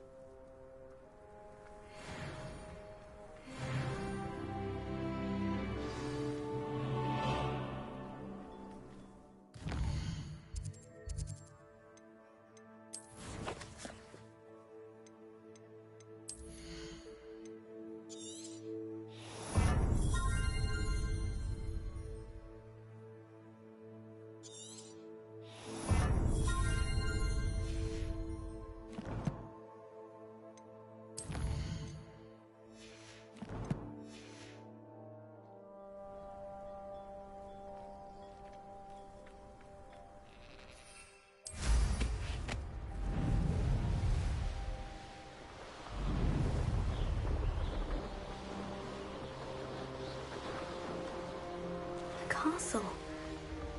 Castle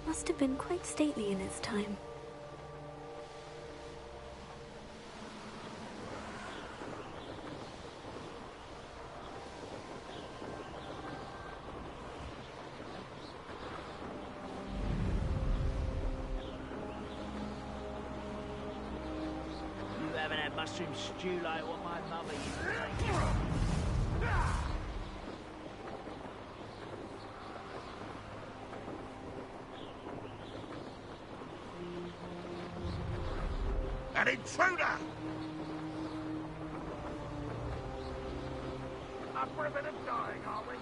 must have been quite stately in its time. You haven't had mushroom stew like what my mother used to make. An intruder! Up for a bit of dying, are we?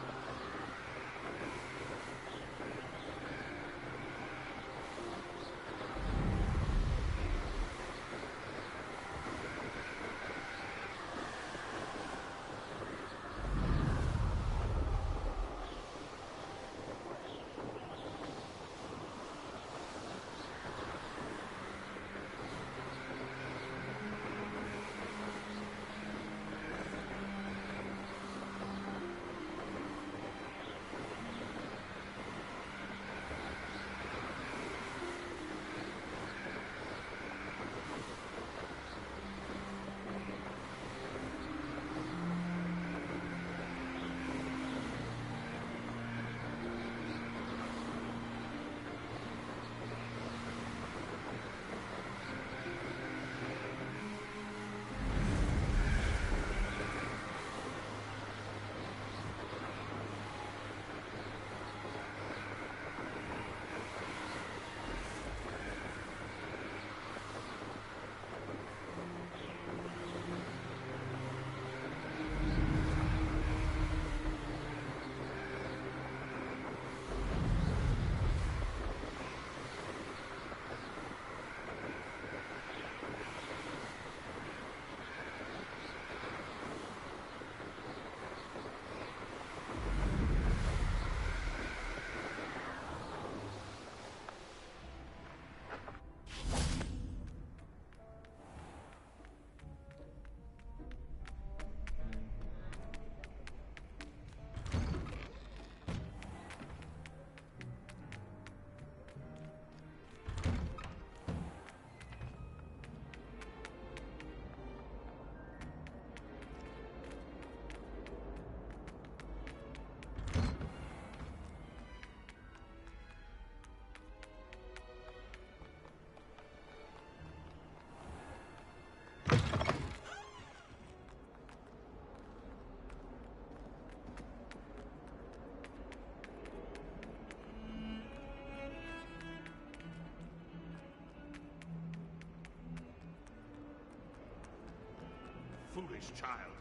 Foolish child.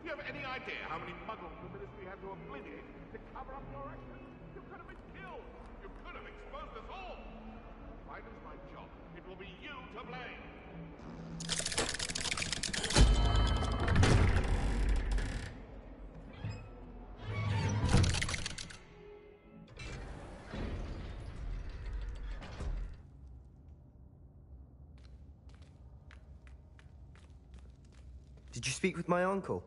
Do you have any idea how many muggles the Ministry had to obliterate to cover up your actions? You could have been killed. You could have exposed us all. If I lose my job, it will be you to blame. Did you speak with my uncle?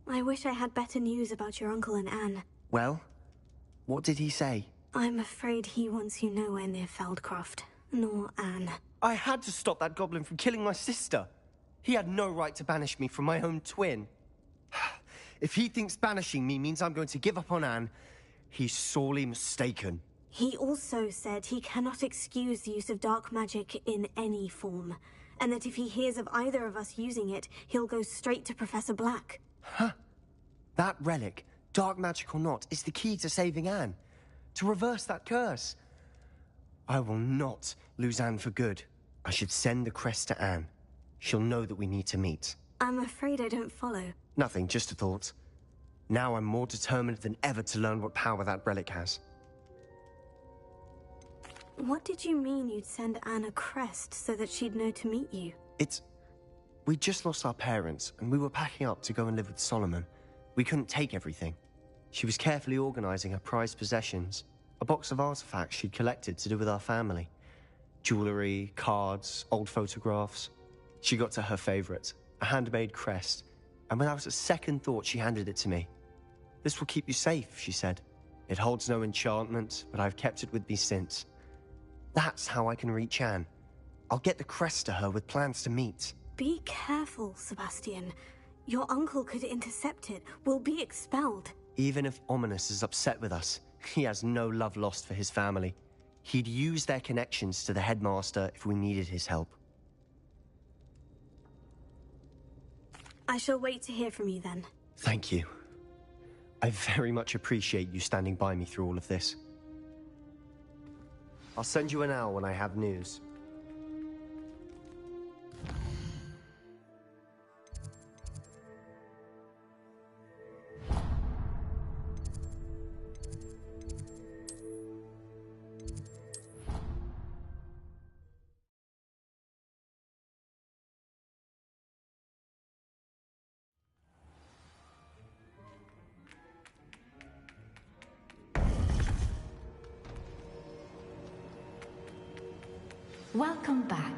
I wish I had better news about your uncle and Anne. Well, what did he say? I'm afraid he wants you nowhere near Feldcroft, nor Anne. I had to stop that goblin from killing my sister. He had no right to banish me from my own twin. If he thinks banishing me means I'm going to give up on Anne, he's sorely mistaken. He also said he cannot excuse the use of dark magic in any form, and that if he hears of either of us using it, he'll go straight to Professor Black. Huh? That relic, dark magic or not, is the key to saving Anne. To reverse that curse. I will not lose Anne for good. I should send the crest to Anne. She'll know that we need to meet. I'm afraid I don't follow. Nothing, just a thought. Now I'm more determined than ever to learn what power that relic has. What did you mean you'd send Anne a crest so that she'd know to meet you? We just lost our parents, and we were packing up to go and live with Solomon. We couldn't take everything. She was carefully organizing her prized possessions, a box of artifacts she'd collected to do with our family. Jewelry, cards, old photographs. She got to her favorite, a handmade crest, and when I was at second thought, she handed it to me. This will keep you safe, she said. It holds no enchantment, but I've kept it with me since. That's how I can reach Anne. I'll get the crest to her with plans to meet. Be careful, Sebastian. Your uncle could intercept it. We'll be expelled. Even if Ominous is upset with us, he has no love lost for his family. He'd use their connections to the headmaster if we needed his help. I shall wait to hear from you then. Thank you. I very much appreciate you standing by me through all of this. I'll send you an owl when I have news. Welcome back.